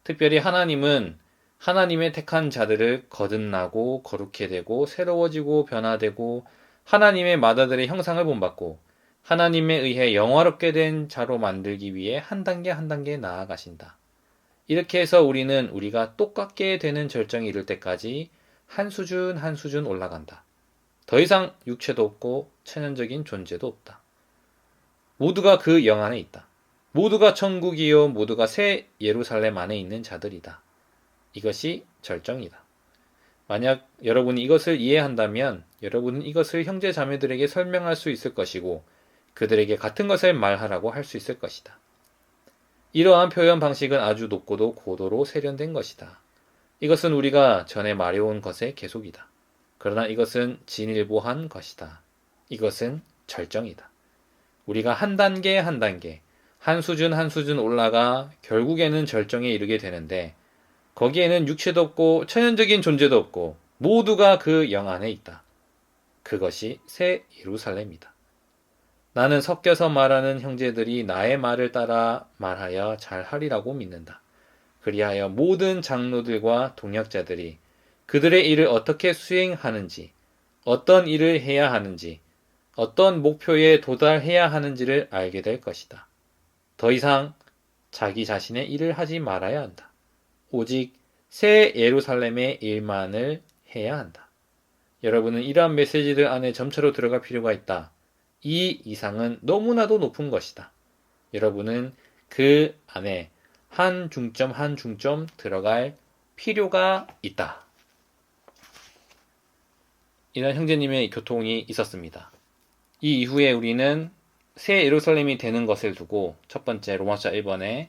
특별히 하나님은 하나님의 택한 자들을 거듭나고 거룩해 되고 새로워지고 변화되고 하나님의 마다들의 형상을 본받고 하나님에 의해 영화롭게 된 자로 만들기 위해 한 단계 한 단계 나아가신다. 이렇게 해서 우리는 우리가 똑같게 되는 절정에 이를 때까지 한 수준 한 수준 올라간다. 더 이상 육체도 없고 천연적인 존재도 없다. 모두가 그 영 안에 있다. 모두가 천국이요 모두가 새 예루살렘 안에 있는 자들이다. 이것이 절정이다. 만약 여러분이 이것을 이해한다면 여러분은 이것을 형제 자매들에게 설명할 수 있을 것이고 그들에게 같은 것을 말하라고 할 수 있을 것이다. 이러한 표현 방식은 아주 높고도 고도로 세련된 것이다. 이것은 우리가 전에 말해온 것의 계속이다. 그러나 이것은 진일보한 것이다. 이것은 절정이다. 우리가 한 단계 한 단계, 한 수준 한 수준 올라가 결국에는 절정에 이르게 되는데 거기에는 육체도 없고 천연적인 존재도 없고 모두가 그 영 안에 있다. 그것이 새 예루살렘이다. 나는 섞여서 말하는 형제들이 나의 말을 따라 말하여 잘하리라고 믿는다. 그리하여 모든 장로들과 동역자들이 그들의 일을 어떻게 수행하는지, 어떤 일을 해야 하는지, 어떤 목표에 도달해야 하는지를 알게 될 것이다. 더 이상 자기 자신의 일을 하지 말아야 한다. 오직 새 예루살렘의 일만을 해야 한다. 여러분은 이러한 메시지들 안에 점차로 들어갈 필요가 있다. 이 이상은 너무나도 높은 것이다. 여러분은 그 안에 한 중점 한 중점 들어갈 필요가 있다. 이런 형제님의 교통이 있었습니다. 이 이후에 우리는 새 예루살렘이 되는 것을 두고 첫 번째 로마서 1번에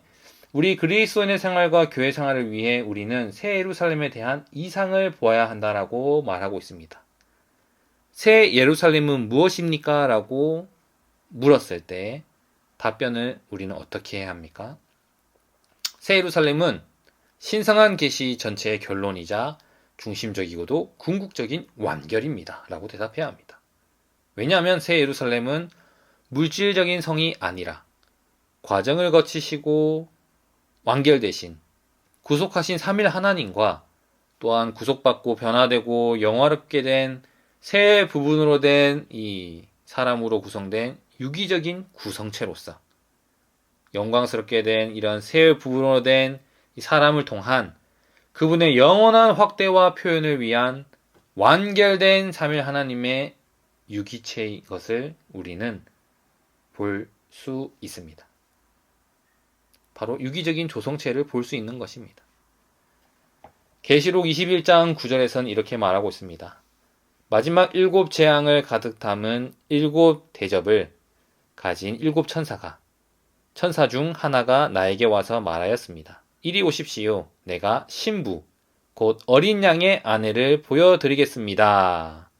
우리 그리스도인의 생활과 교회 생활을 위해 우리는 새 예루살렘에 대한 이상을 보아야 한다라고 말하고 있습니다. 새 예루살렘은 무엇입니까? 라고 물었을 때 답변을 우리는 어떻게 해야 합니까? 새 예루살렘은 신성한 계시 전체의 결론이자 중심적이고도 궁극적인 완결입니다. 라고 대답해야 합니다. 왜냐하면 새 예루살렘은 물질적인 성이 아니라 과정을 거치시고 완결되신 구속하신 3일 하나님과 또한 구속받고 변화되고 영화롭게 된 새 부분으로 된 이 사람으로 구성된 유기적인 구성체로서 영광스럽게 된 이런 새 부분으로 된 이 사람을 통한 그분의 영원한 확대와 표현을 위한 완결된 3일 하나님의 유기체의 것을 우리는 볼 수 있습니다. 바로 유기적인 조성체를 볼 수 있는 것입니다. 계시록 21장 9절에서는 이렇게 말하고 있습니다. 마지막 7 재앙을 가득 담은 7 대접을 가진 7 천사가 천사 중 하나가 나에게 와서 말하였습니다. 이리 오십시오. 내가 신부 곧 어린 양의 아내를 보여드리겠습니다.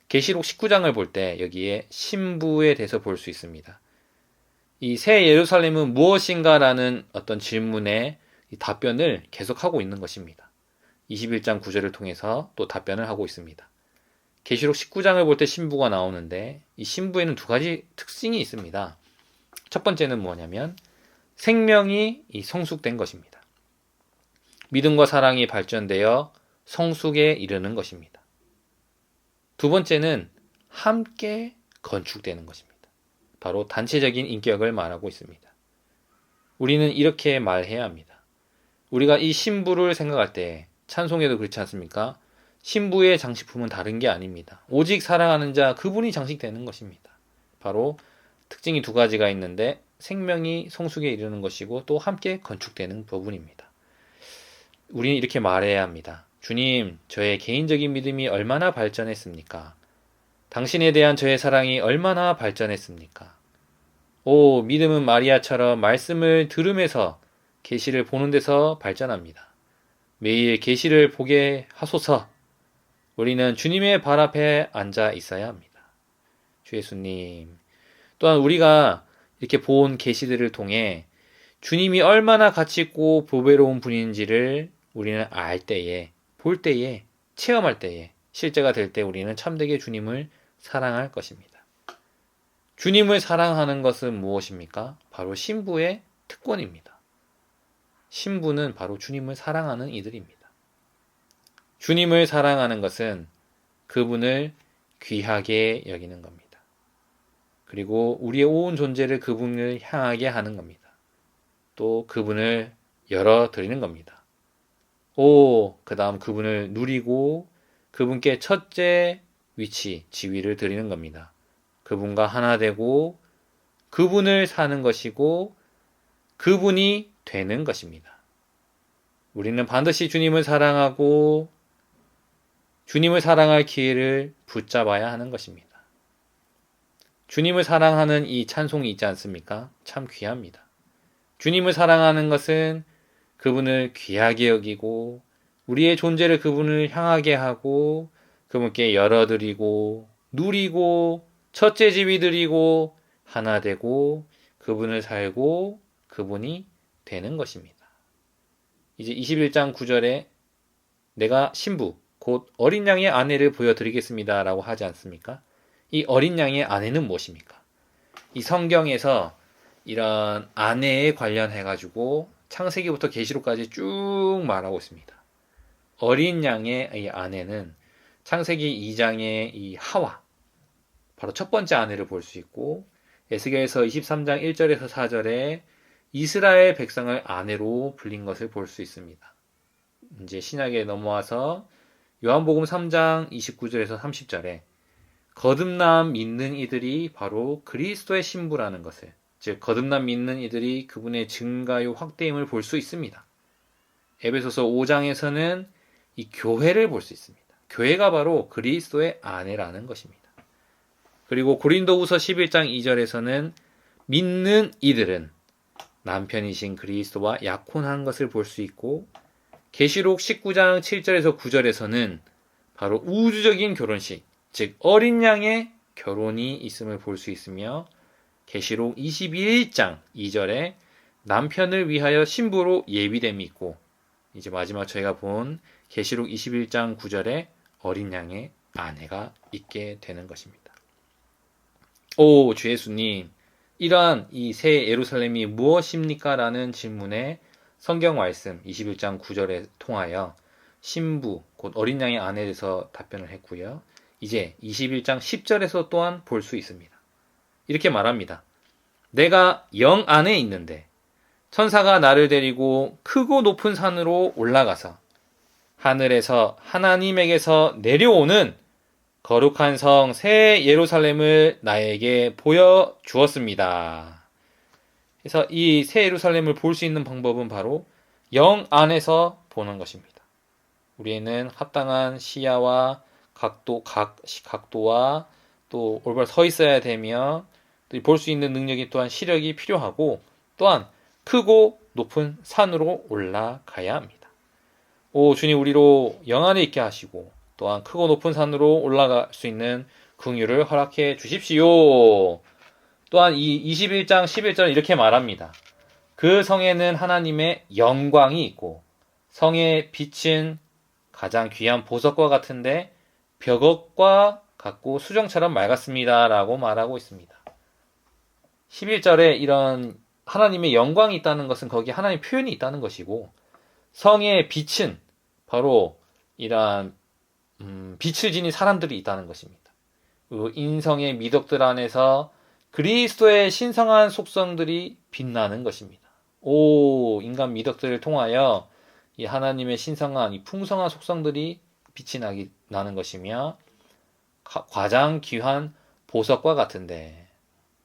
계시록 19장을 볼 때 여기에 신부에 대해서 볼 수 있습니다. 이 새 예루살렘은 무엇인가라는 어떤 질문에 답변을 계속하고 있는 것입니다. 21장 9절을 통해서 또 답변을 하고 있습니다. 계시록 19장을 볼 때 신부가 나오는데 이 신부에는 두 가지 특징이 있습니다. 첫 번째는 뭐냐면 생명이 성숙된 것입니다. 믿음과 사랑이 발전되어 성숙에 이르는 것입니다. 두 번째는 함께 건축되는 것입니다. 바로 단체적인 인격을 말하고 있습니다. 우리는 이렇게 말해야 합니다. 우리가 이 신부를 생각할 때 찬송에도 그렇지 않습니까? 신부의 장식품은 다른 게 아닙니다. 오직 사랑하는 자 그분이 장식되는 것입니다. 바로 특징이 두 가지가 있는데 생명이 성숙에 이르는 것이고 또 함께 건축되는 부분입니다. 우리는 이렇게 말해야 합니다. 주님, 저의 개인적인 믿음이 얼마나 발전했습니까? 당신에 대한 저의 사랑이 얼마나 발전했습니까? 오, 믿음은 마리아처럼 말씀을 들으면서 계시를 보는 데서 발전합니다. 매일 계시를 보게 하소서. 우리는 주님의 발 앞에 앉아 있어야 합니다. 주 예수님. 또한 우리가 이렇게 본 계시들을 통해 주님이 얼마나 가치 있고 보배로운 분인지를 우리는 알 때에, 볼 때에, 체험할 때에, 실제가 될 때 우리는 참되게 주님을 사랑할 것입니다. 주님을 사랑하는 것은 무엇입니까? 바로 신부의 특권입니다. 신부는 바로 주님을 사랑하는 이들입니다. 주님을 사랑하는 것은 그분을 귀하게 여기는 겁니다. 그리고 우리의 온 존재를 그분을 향하게 하는 겁니다. 또 그분을 열어드리는 겁니다. 그 다음 그분을 누리고 그분께 첫째 위치, 지위를 드리는 겁니다. 그분과 하나 되고 그분을 사는 것이고 그분이 되는 것입니다. 우리는 반드시 주님을 사랑하고 주님을 사랑할 기회를 붙잡아야 하는 것입니다. 주님을 사랑하는 이 찬송이 있지 않습니까? 참 귀합니다. 주님을 사랑하는 것은 그분을 귀하게 여기고 우리의 존재를 그분을 향하게 하고 그분께 열어드리고 누리고 첫째 지위 드리고 하나 되고 그분을 살고 그분이 되는 것입니다. 이제 21장 9절에 내가 신부 곧 어린 양의 아내를 보여드리겠습니다 라고 하지 않습니까? 이 어린 양의 아내는 무엇입니까? 이 성경에서 이런 아내에 관련해 가지고 창세기부터 계시록까지 쭉 말하고 있습니다. 어린 양의 이 아내는 창세기 2장의 이 하와, 바로 첫 번째 아내를 볼 수 있고 에스겔서 23장 1절에서 4절에 이스라엘 백성을 아내로 불린 것을 볼 수 있습니다. 이제 신약에 넘어와서 요한복음 3장 29절에서 30절에 거듭남 믿는 이들이 바로 그리스도의 신부라는 것을, 즉 거듭남 믿는 이들이 그분의 증가요 확대임을 볼 수 있습니다. 에베소서 5장에서는 이 교회를 볼 수 있습니다. 교회가 바로 그리스도의 아내라는 것입니다. 그리고 고린도후서 11장 2절에서는 믿는 이들은 남편이신 그리스도와 약혼한 것을 볼 수 있고 계시록 19장 7절에서 9절에서는 바로 우주적인 결혼식, 즉 어린 양의 결혼이 있음을 볼 수 있으며 계시록 21장 2절에 남편을 위하여 신부로 예비됨이 있고 이제 마지막 저희가 본 계시록 21장 9절에 어린 양의 아내가 있게 되는 것입니다. 오, 주 예수님, 이러한 이 새 예루살렘이 무엇입니까? 라는 질문에 성경 말씀 21장 9절에 통하여 신부, 곧 어린 양의 아내에 대해서 답변을 했고요. 이제 21장 10절에서 또한 볼 수 있습니다. 이렇게 말합니다. 내가 영 안에 있는데 천사가 나를 데리고 크고 높은 산으로 올라가서 하늘에서 하나님에게서 내려오는 거룩한 성 새 예루살렘을 나에게 보여주었습니다. 그래서 이 새 예루살렘을 볼 수 있는 방법은 바로 영 안에서 보는 것입니다. 우리는 합당한 시야와 각도와 또 올바로 서 있어야 되며 볼 수 있는 능력이 또한 시력이 필요하고 또한 크고 높은 산으로 올라가야 합니다. 오 주님 우리로 영안에 있게 하시고 또한 크고 높은 산으로 올라갈 수 있는 긍휼을 허락해 주십시오. 또한 이 21장 11절은 이렇게 말합니다. 그 성에는 하나님의 영광이 있고 성의 빛은 가장 귀한 보석과 같은데 벽옥과 같고 수정처럼 맑았습니다. 라고 말하고 있습니다. 11절에 이런 하나님의 영광이 있다는 것은 거기에 하나님의 표현이 있다는 것이고 성의 빛은 바로 이러한 빛을 지닌 사람들이 있다는 것입니다. 그리고 인성의 미덕들 안에서 그리스도의 신성한 속성들이 빛나는 것입니다. 오 인간 미덕들을 통하여 이 하나님의 신성한 이 풍성한 속성들이 빛이 나는 것이며 가장 귀한 보석과 같은데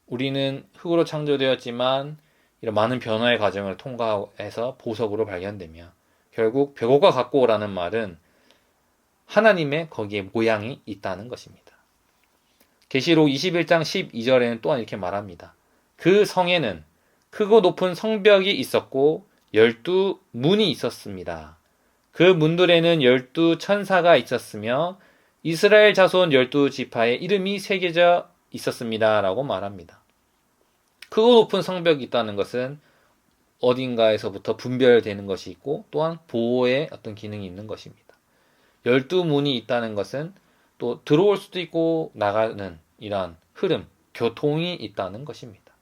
우리는 흙으로 창조되었지만 이런 많은 변화의 과정을 통과해서 보석으로 발견되며 결국 벽옥과 같고라는 말은 하나님의 거기에 모양이 있다는 것입니다. 계시록 21장 12절에는 또한 이렇게 말합니다. 그 성에는 크고 높은 성벽이 있었고 12문이 있었습니다. 그 문들에는 12천사가 있었으며 이스라엘 자손 12지파의 이름이 새겨져 있었습니다. 라고 말합니다. 크고 높은 성벽이 있다는 것은 어딘가에서부터 분별되는 것이 있고 또한 보호의 어떤 기능이 있는 것입니다. 12문이 있다는 것은 또 들어올 수도 있고 나가는 이러한 흐름, 교통이 있다는 것입니다.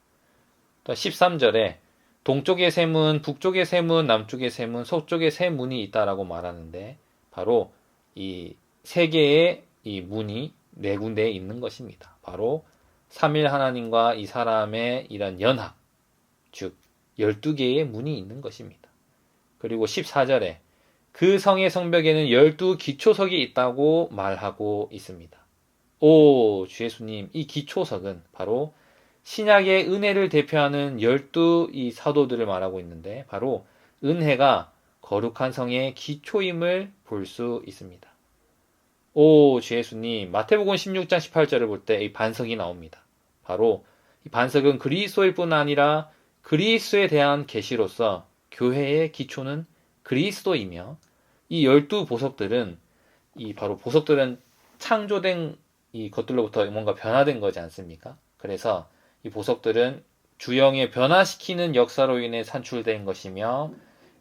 또 13절에 동쪽의 세 문, 북쪽의 세 문, 남쪽의 세 문, 서쪽의 세 문이 있다라고 말하는데 바로 이 세 개의 이 문이 네 군데에 있는 것입니다. 바로 삼일 하나님과 이 사람의 이런 연합, 즉 12개의 문이 있는 것입니다. 그리고 14절에 그 성의 성벽에는 12기초석이 있다고 말하고 있습니다. 오, 주 예수님, 이 기초석은 바로 신약의 은혜를 대표하는 12이 사도들을 말하고 있는데 바로 은혜가 거룩한 성의 기초임을 볼 수 있습니다. 오, 주 예수님, 마태복음 16장 18절을 볼 때 이 반석이 나옵니다. 바로 이 반석은 그리스도일 뿐 아니라 그리스도에 대한 계시로서 교회의 기초는 그리스도이며 이 12보석들은 바로 보석들은 창조된 이 것들로부터 뭔가 변화된 거지 않습니까? 그래서 이 보석들은 주영에 변화시키는 역사로 인해 산출된 것이며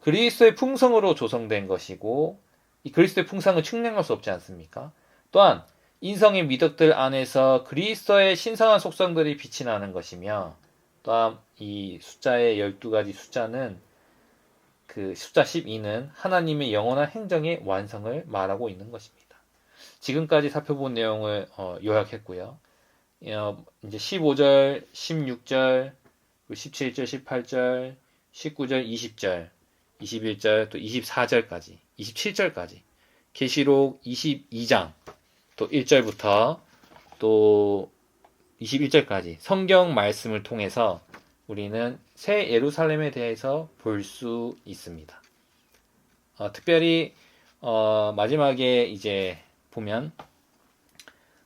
그리스도의 풍성으로 조성된 것이고 이 그리스도의 풍성을 측량할 수 없지 않습니까? 또한 인성의 미덕들 안에서 그리스도의 신성한 속성들이 빛이 나는 것이며 또한 이 숫자의 12가지 숫자는 그 숫자 12는 하나님의 영원한 행정의 완성을 말하고 있는 것입니다. 지금까지 살펴본 내용을 요약했고요. 이제 15절, 16절, 17절, 18절, 19절, 20절, 21절, 또 24절까지, 27절까지 계시록 22장, 또 1절부터 또 21절까지 성경 말씀을 통해서 우리는 새 예루살렘에 대해서 볼 수 있습니다. 특별히 마지막에 이제 보면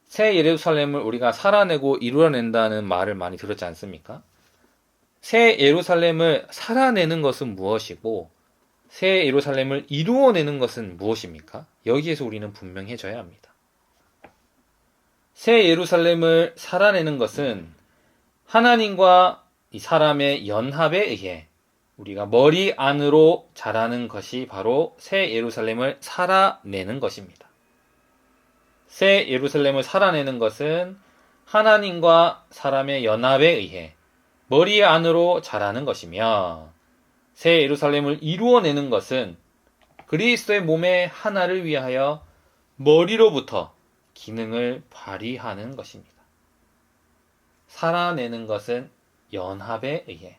새 예루살렘을 우리가 살아내고 이루어낸다는 말을 많이 들었지 않습니까? 새 예루살렘을 살아내는 것은 무엇이고 새 예루살렘을 이루어내는 것은 무엇입니까? 여기에서 우리는 분명해져야 합니다. 새 예루살렘을 살아내는 것은 하나님과 이 사람의 연합에 의해 우리가 머리 안으로 자라는 것이 바로 새 예루살렘을 살아내는 것입니다. 새 예루살렘을 살아내는 것은 하나님과 사람의 연합에 의해 머리 안으로 자라는 것이며 새 예루살렘을 이루어내는 것은 그리스도의 몸의 하나를 위하여 머리로부터 기능을 발휘하는 것입니다. 살아내는 것은 연합에 의해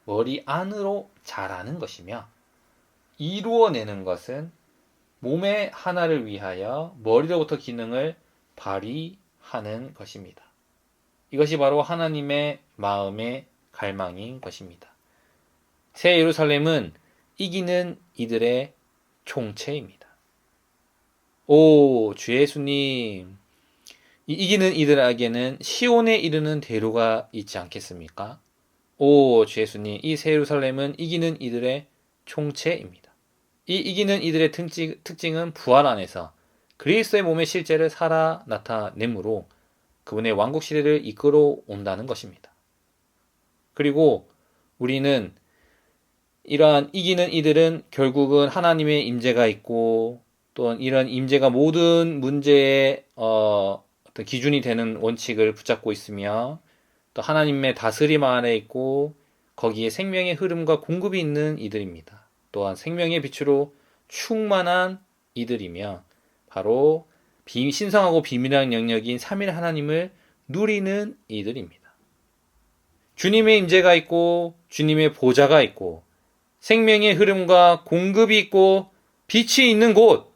머리 안으로 자라는 것이며 이루어내는 것은 몸의 하나를 위하여 머리로부터 기능을 발휘하는 것입니다. 이것이 바로 하나님의 마음의 갈망인 것입니다. 새 예루살렘은 이기는 이들의 총체입니다. 오, 주 예수님, 이기는 이들에게는 시온에 이르는 대로가 있지 않겠습니까? 오, 주 예수님, 이 새 예루살렘은 이기는 이들의 총체입니다. 이 이기는 이들의 특징은 부활 안에서 그리스도의 몸의 실제를 살아 나타내므로 그분의 왕국 시대를 이끌어 온다는 것입니다. 그리고 우리는 이러한 이기는 이들은 결국은 하나님의 임재가 있고 또 이런 임재가 모든 문제의 어떤 기준이 되는 원칙을 붙잡고 있으며 또 하나님의 다스림 안에 있고 거기에 생명의 흐름과 공급이 있는 이들입니다. 또한 생명의 빛으로 충만한 이들이며 바로 신성하고 비밀한 영역인 삼일 하나님을 누리는 이들입니다. 주님의 임재가 있고 주님의 보좌가 있고 생명의 흐름과 공급이 있고 빛이 있는 곳,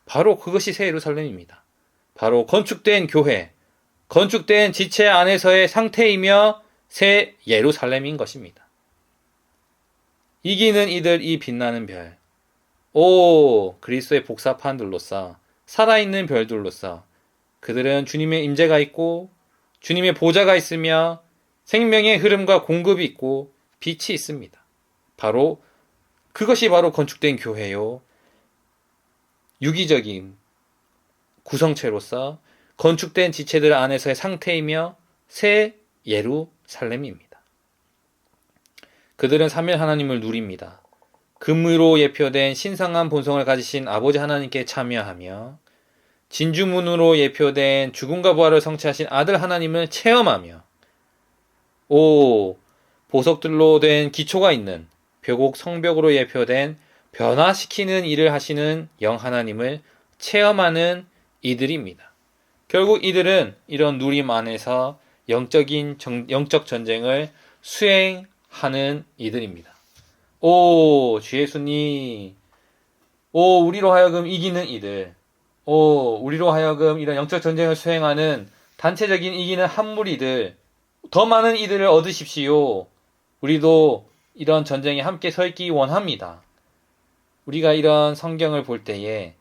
바로 그것이 새 예루살렘입니다. 바로 건축된 교회, 건축된 지체 안에서의 상태이며 새 예루살렘인 것입니다. 이기는 이들 이 빛나는 별, 오 그리스도의 복사판들로서 살아있는 별들로서 그들은 주님의 임재가 있고 주님의 보좌가 있으며 생명의 흐름과 공급이 있고 빛이 있습니다. 바로 그것이 바로 건축된 교회요. 유기적인 구성체로서 건축된 지체들 안에서의 상태이며 새 예루살렘입니다. 그들은 삼일 하나님을 누립니다. 금으로 예표된 신성한 본성을 가지신 아버지 하나님께 참여하며 진주문으로 예표된 죽음과 부활을 성취하신 아들 하나님을 체험하며 보석들로 된 기초가 있는 벽옥 성벽으로 예표된 변화시키는 일을 하시는 영 하나님을 체험하는 이들입니다. 결국 이들은 이런 누림 안에서 영적 전쟁을 수행하는 이들입니다. 주 예수님, 우리로 하여금 이기는 이들, 우리로 하여금 이런 영적 전쟁을 수행하는 단체적인 이기는 한 무리들, 더 많은 이들을 얻으십시오. 우리도 이런 전쟁에 함께 서 있기 원합니다. 우리가 이런 성경을 볼 때에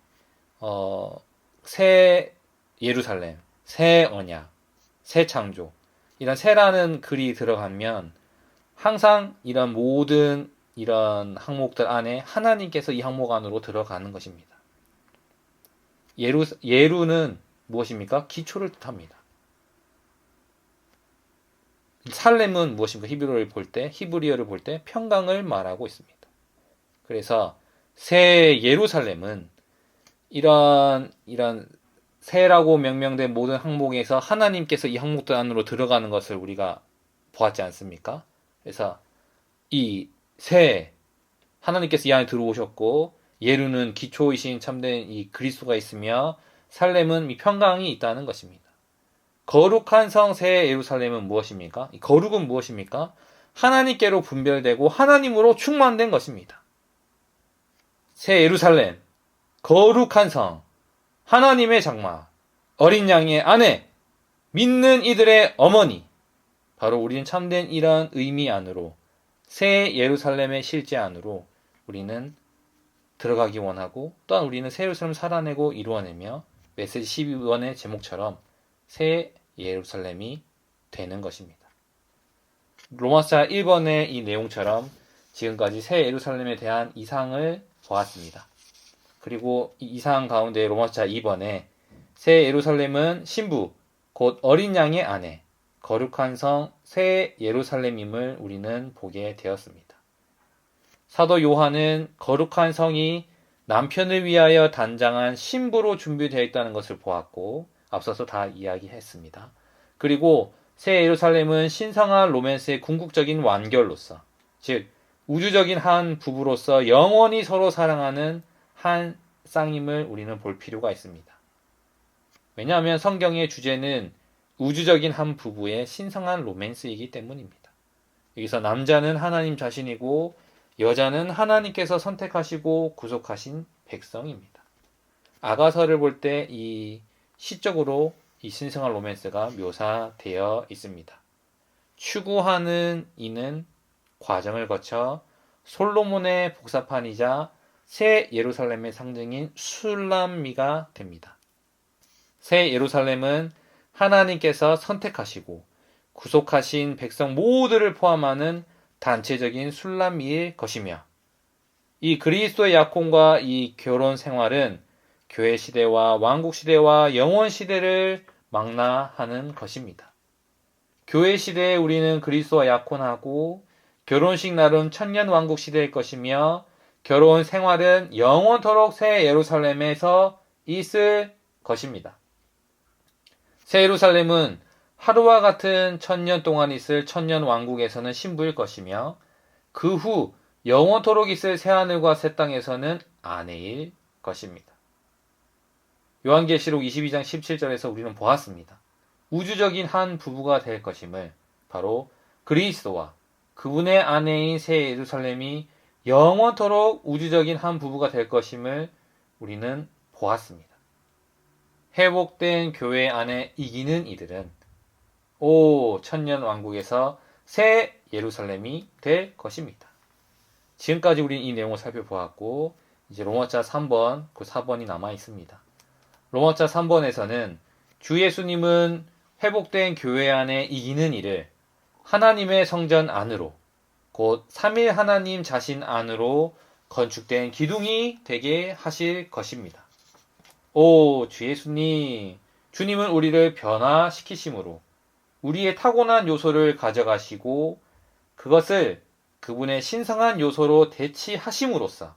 새 예루살렘, 새 언약, 새 창조, 이런 새라는 글이 들어가면 항상 이런 모든 이런 항목들 안에 하나님께서 이 항목 안으로 들어가는 것입니다. 예루는 무엇입니까? 기초를 뜻합니다. 살렘은 무엇입니까? 히브리어를 볼 때 평강을 말하고 있습니다. 그래서 새 예루살렘은 이런 새라고 명명된 모든 항목에서 하나님께서 이 항목들 안으로 들어가는 것을 우리가 보았지 않습니까? 그래서 이 새 하나님께서 이 안에 들어오셨고 예루는 기초이신 참된 이 그리스도가 있으며 살렘은 이 평강이 있다는 것입니다. 거룩한 성 새 예루살렘은 무엇입니까? 이 거룩은 무엇입니까? 하나님께로 분별되고 하나님으로 충만된 것입니다. 새 예루살렘, 거룩한 성, 하나님의 장막, 어린 양의 아내, 믿는 이들의 어머니, 바로 우리는 참된 이러한 의미 안으로 새 예루살렘의 실제 안으로 우리는 들어가기 원하고 또한 우리는 새 예루살렘을 살아내고 이루어내며 메시지 12번의 제목처럼 새 예루살렘이 되는 것입니다. 로마서 1번의 이 내용처럼 지금까지 새 예루살렘에 대한 이상을 보았습니다. 그리고 이 이상 가운데 로마서 2번에 새 예루살렘은 신부, 곧 어린 양의 아내, 거룩한 성 새 예루살렘임을 우리는 보게 되었습니다. 사도 요한은 거룩한 성이 남편을 위하여 단장한 신부로 준비되어 있다는 것을 보았고 앞서서 다 이야기했습니다. 그리고 새 예루살렘은 신성한 로맨스의 궁극적인 완결로서, 즉 우주적인 한 부부로서 영원히 서로 사랑하는 한 쌍임을 우리는 볼 필요가 있습니다. 왜냐하면 성경의 주제는 우주적인 한 부부의 신성한 로맨스이기 때문입니다. 여기서 남자는 하나님 자신이고 여자는 하나님께서 선택하시고 구속하신 백성입니다. 아가서를 볼 때 이 시적으로 이 신성한 로맨스가 묘사되어 있습니다. 추구하는 이는 과정을 거쳐 솔로몬의 복사판이자 새 예루살렘의 상징인 술람미가 됩니다. 새 예루살렘은 하나님께서 선택하시고 구속하신 백성 모두를 포함하는 단체적인 술람미일 것이며 이 그리스도의 약혼과 이 결혼 생활은 교회 시대와 왕국 시대와 영원 시대를 망라하는 것입니다. 교회 시대에 우리는 그리스도와 약혼하고 결혼식 날은 천년 왕국 시대일 것이며 결혼 생활은 영원토록 새 예루살렘에서 있을 것입니다. 새 예루살렘은 하루와 같은 천년 동안 있을 천년 왕국에서는 신부일 것이며 그 후 영원토록 있을 새하늘과 새 땅에서는 아내일 것입니다. 요한계시록 22장 17절에서 우리는 보았습니다. 우주적인 한 부부가 될 것임을, 바로 그리스도와 그분의 아내인 새 예루살렘이 영원토록 우주적인 한 부부가 될 것임을 우리는 보았습니다. 회복된 교회 안에 이기는 이들은 천년 왕국에서 새 예루살렘이 될 것입니다. 지금까지 우리는 이 내용을 살펴보았고, 이제 로마자 3번, 그 4번이 남아 있습니다. 로마자 3번에서는 주 예수님은 회복된 교회 안에 이기는 일을 하나님의 성전 안으로, 곧 삼일 하나님 자신 안으로 건축된 기둥이 되게 하실 것입니다. 주 예수님, 주님은 우리를 변화시키심으로 우리의 타고난 요소를 가져가시고 그것을 그분의 신성한 요소로 대치하심으로써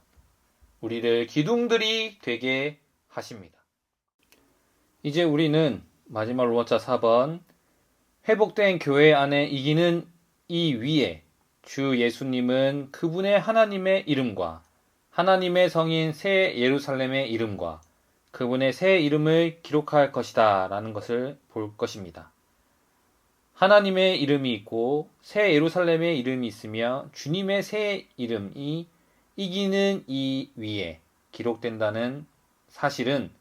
우리를 기둥들이 되게 하십니다. 이제 우리는 마지막 로마자 4번, 회복된 교회 안에 이기는 이 위에 주 예수님은 그분의 하나님의 이름과 하나님의 성인 새 예루살렘의 이름과 그분의 새 이름을 기록할 것이다 라는 것을 볼 것입니다. 하나님의 이름이 있고 새 예루살렘의 이름이 있으며 주님의 새 이름이 이기는 이 위에 기록된다는 사실은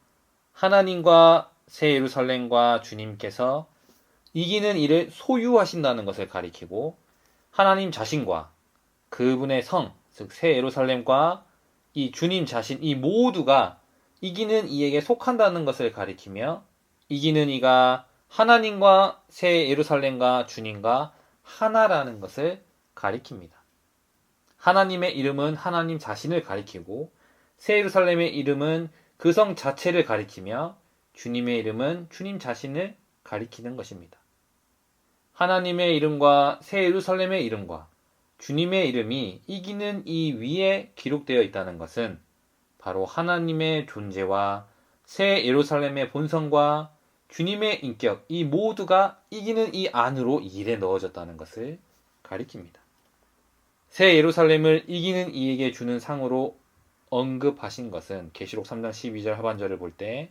하나님과 새 예루살렘과 주님께서 이기는 일을 소유하신다는 것을 가리키고, 하나님 자신과 그분의 성, 즉 새 예루살렘과 이 주님 자신, 이 모두가 이기는 이에게 속한다는 것을 가리키며, 이기는 이가 하나님과 새 예루살렘과 주님과 하나라는 것을 가리킵니다. 하나님의 이름은 하나님 자신을 가리키고, 새 예루살렘의 이름은 그 성 자체를 가리키며, 주님의 이름은 주님 자신을 가리키는 것입니다. 하나님의 이름과 새 예루살렘의 이름과 주님의 이름이 이기는 이 위에 기록되어 있다는 것은 바로 하나님의 존재와 새 예루살렘의 본성과 주님의 인격, 이 모두가 이기는 이 안으로 일에 넣어졌다는 것을 가리킵니다. 새 예루살렘을 이기는 이에게 주는 상으로 언급하신 것은 계시록 3장 12절 하반절을 볼 때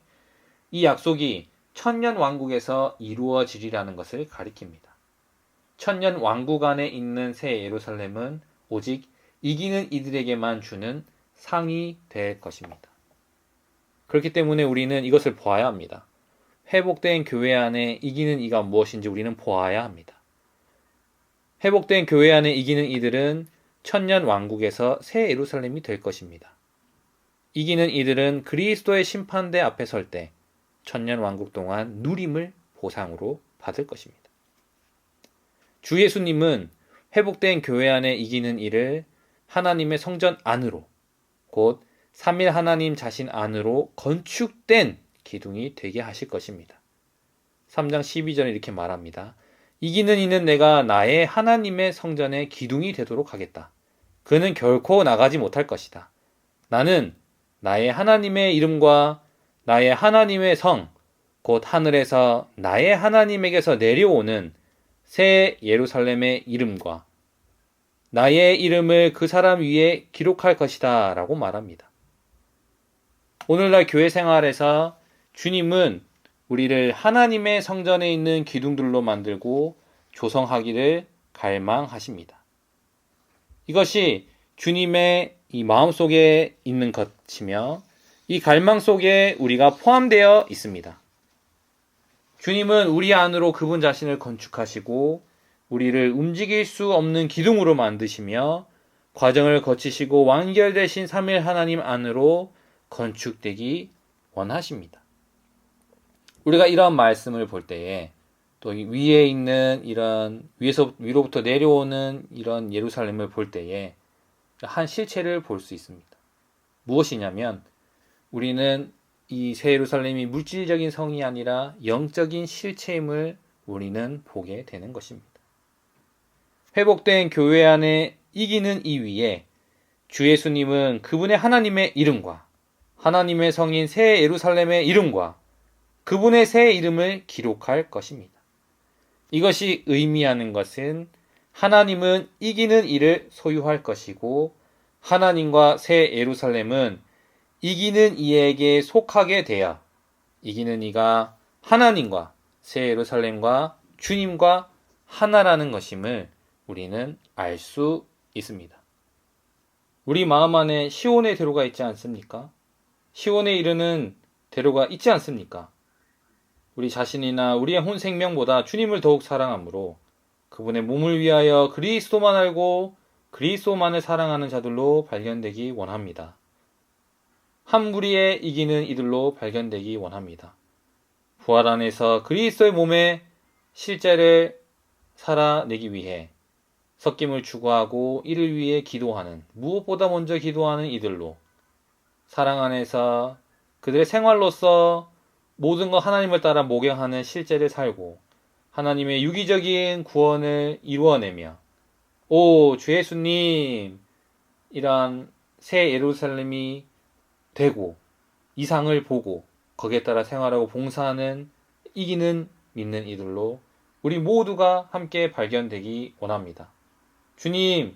이 약속이 천년 왕국에서 이루어지리라는 것을 가리킵니다. 천년 왕국 안에 있는 새 예루살렘은 오직 이기는 이들에게만 주는 상이 될 것입니다. 그렇기 때문에 우리는 이것을 보아야 합니다. 회복된 교회 안에 이기는 이가 무엇인지 우리는 보아야 합니다. 회복된 교회 안에 이기는 이들은 천년 왕국에서 새 예루살렘이 될 것입니다. 이기는 이들은 그리스도의 심판대 앞에 설 때 천년 왕국 동안 누림을 보상으로 받을 것입니다. 주 예수님은 회복된 교회 안에 이기는 이를 하나님의 성전 안으로, 곧 삼일 하나님 자신 안으로 건축된 기둥이 되게 하실 것입니다. 3장 12절에 이렇게 말합니다. 이기는 이는 내가 나의 하나님의 성전의 기둥이 되도록 하겠다. 그는 결코 나가지 못할 것이다. 나는 나의 하나님의 이름과 나의 하나님의 성, 곧 하늘에서 나의 하나님에게서 내려오는 새 예루살렘의 이름과 나의 이름을 그 사람 위에 기록할 것이다 라고 말합니다. 오늘날 교회 생활에서 주님은 우리를 하나님의 성전에 있는 기둥들로 만들고 조성하기를 갈망하십니다. 이것이 주님의 이 마음속에 있는 것이며 이 갈망 속에 우리가 포함되어 있습니다. 주님은 우리 안으로 그분 자신을 건축하시고 우리를 움직일 수 없는 기둥으로 만드시며 과정을 거치시고 완결되신 삼일 하나님 안으로 건축되기 원하십니다. 우리가 이런 말씀을 볼 때에 또 위에 있는 이런 위로부터 내려오는 이런 예루살렘을 볼 때에 한 실체를 볼 수 있습니다. 무엇이냐면 우리는 이 새 예루살렘이 물질적인 성이 아니라 영적인 실체임을 우리는 보게 되는 것입니다. 회복된 교회 안에 이기는 이 위에 주 예수님은 그분의 하나님의 이름과 하나님의 성인 새 예루살렘의 이름과 그분의 새 이름을 기록할 것입니다. 이것이 의미하는 것은 하나님은 이기는 이를 소유할 것이고 하나님과 새 예루살렘은 이기는 이에게 속하게 되어 이기는 이가 하나님과 새 예루살렘과 주님과 하나라는 것임을 우리는 알 수 있습니다. 우리 마음 안에 시온의 대로가 있지 않습니까? 시온에 이르는 대로가 있지 않습니까? 우리 자신이나 우리의 혼 생명보다 주님을 더욱 사랑하므로 그분의 몸을 위하여 그리스도만 알고 그리스도만을 사랑하는 자들로 발견되기 원합니다. 한 무리에 이기는 이들로 발견되기 원합니다. 부활 안에서 그리스도의 몸의 실제를 살아내기 위해 섞임을 추구하고 이를 위해 기도하는, 무엇보다 먼저 기도하는 이들로 사랑 안에서 그들의 생활로서 모든 것 하나님을 따라 목양하는 실제를 살고 하나님의 유기적인 구원을 이루어내며 오 주 예수님 이러한 새 예루살렘이 되고 이상을 보고 거기에 따라 생활하고 봉사하는 이기는 믿는 이들로 우리 모두가 함께 발견되기 원합니다. 주님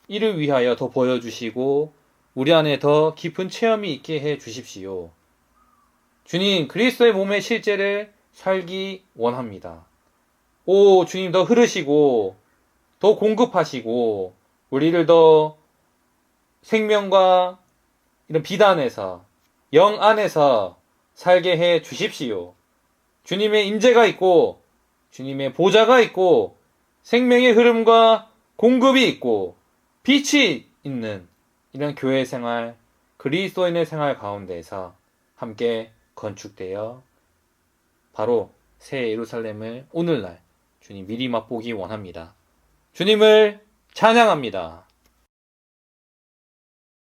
이를 위하여 더 보여주시고 우리 안에 더 깊은 체험이 있게 해 주십시오. 주님 그리스도의 몸의 실제를 살기 원합니다. 오 주님 더 흐르시고 더 공급하시고 우리를 더 생명과 이런 비단에서 영 안에서 살게 해 주십시오. 주님의 임재가 있고 주님의 보좌가 있고 생명의 흐름과 공급이 있고 빛이 있는 이런 교회 생활, 그리스도인의 생활 가운데에서 함께 건축되어 바로 새 예루살렘을 오늘날 주님 미리 맛보기 원합니다. 주님을 찬양합니다.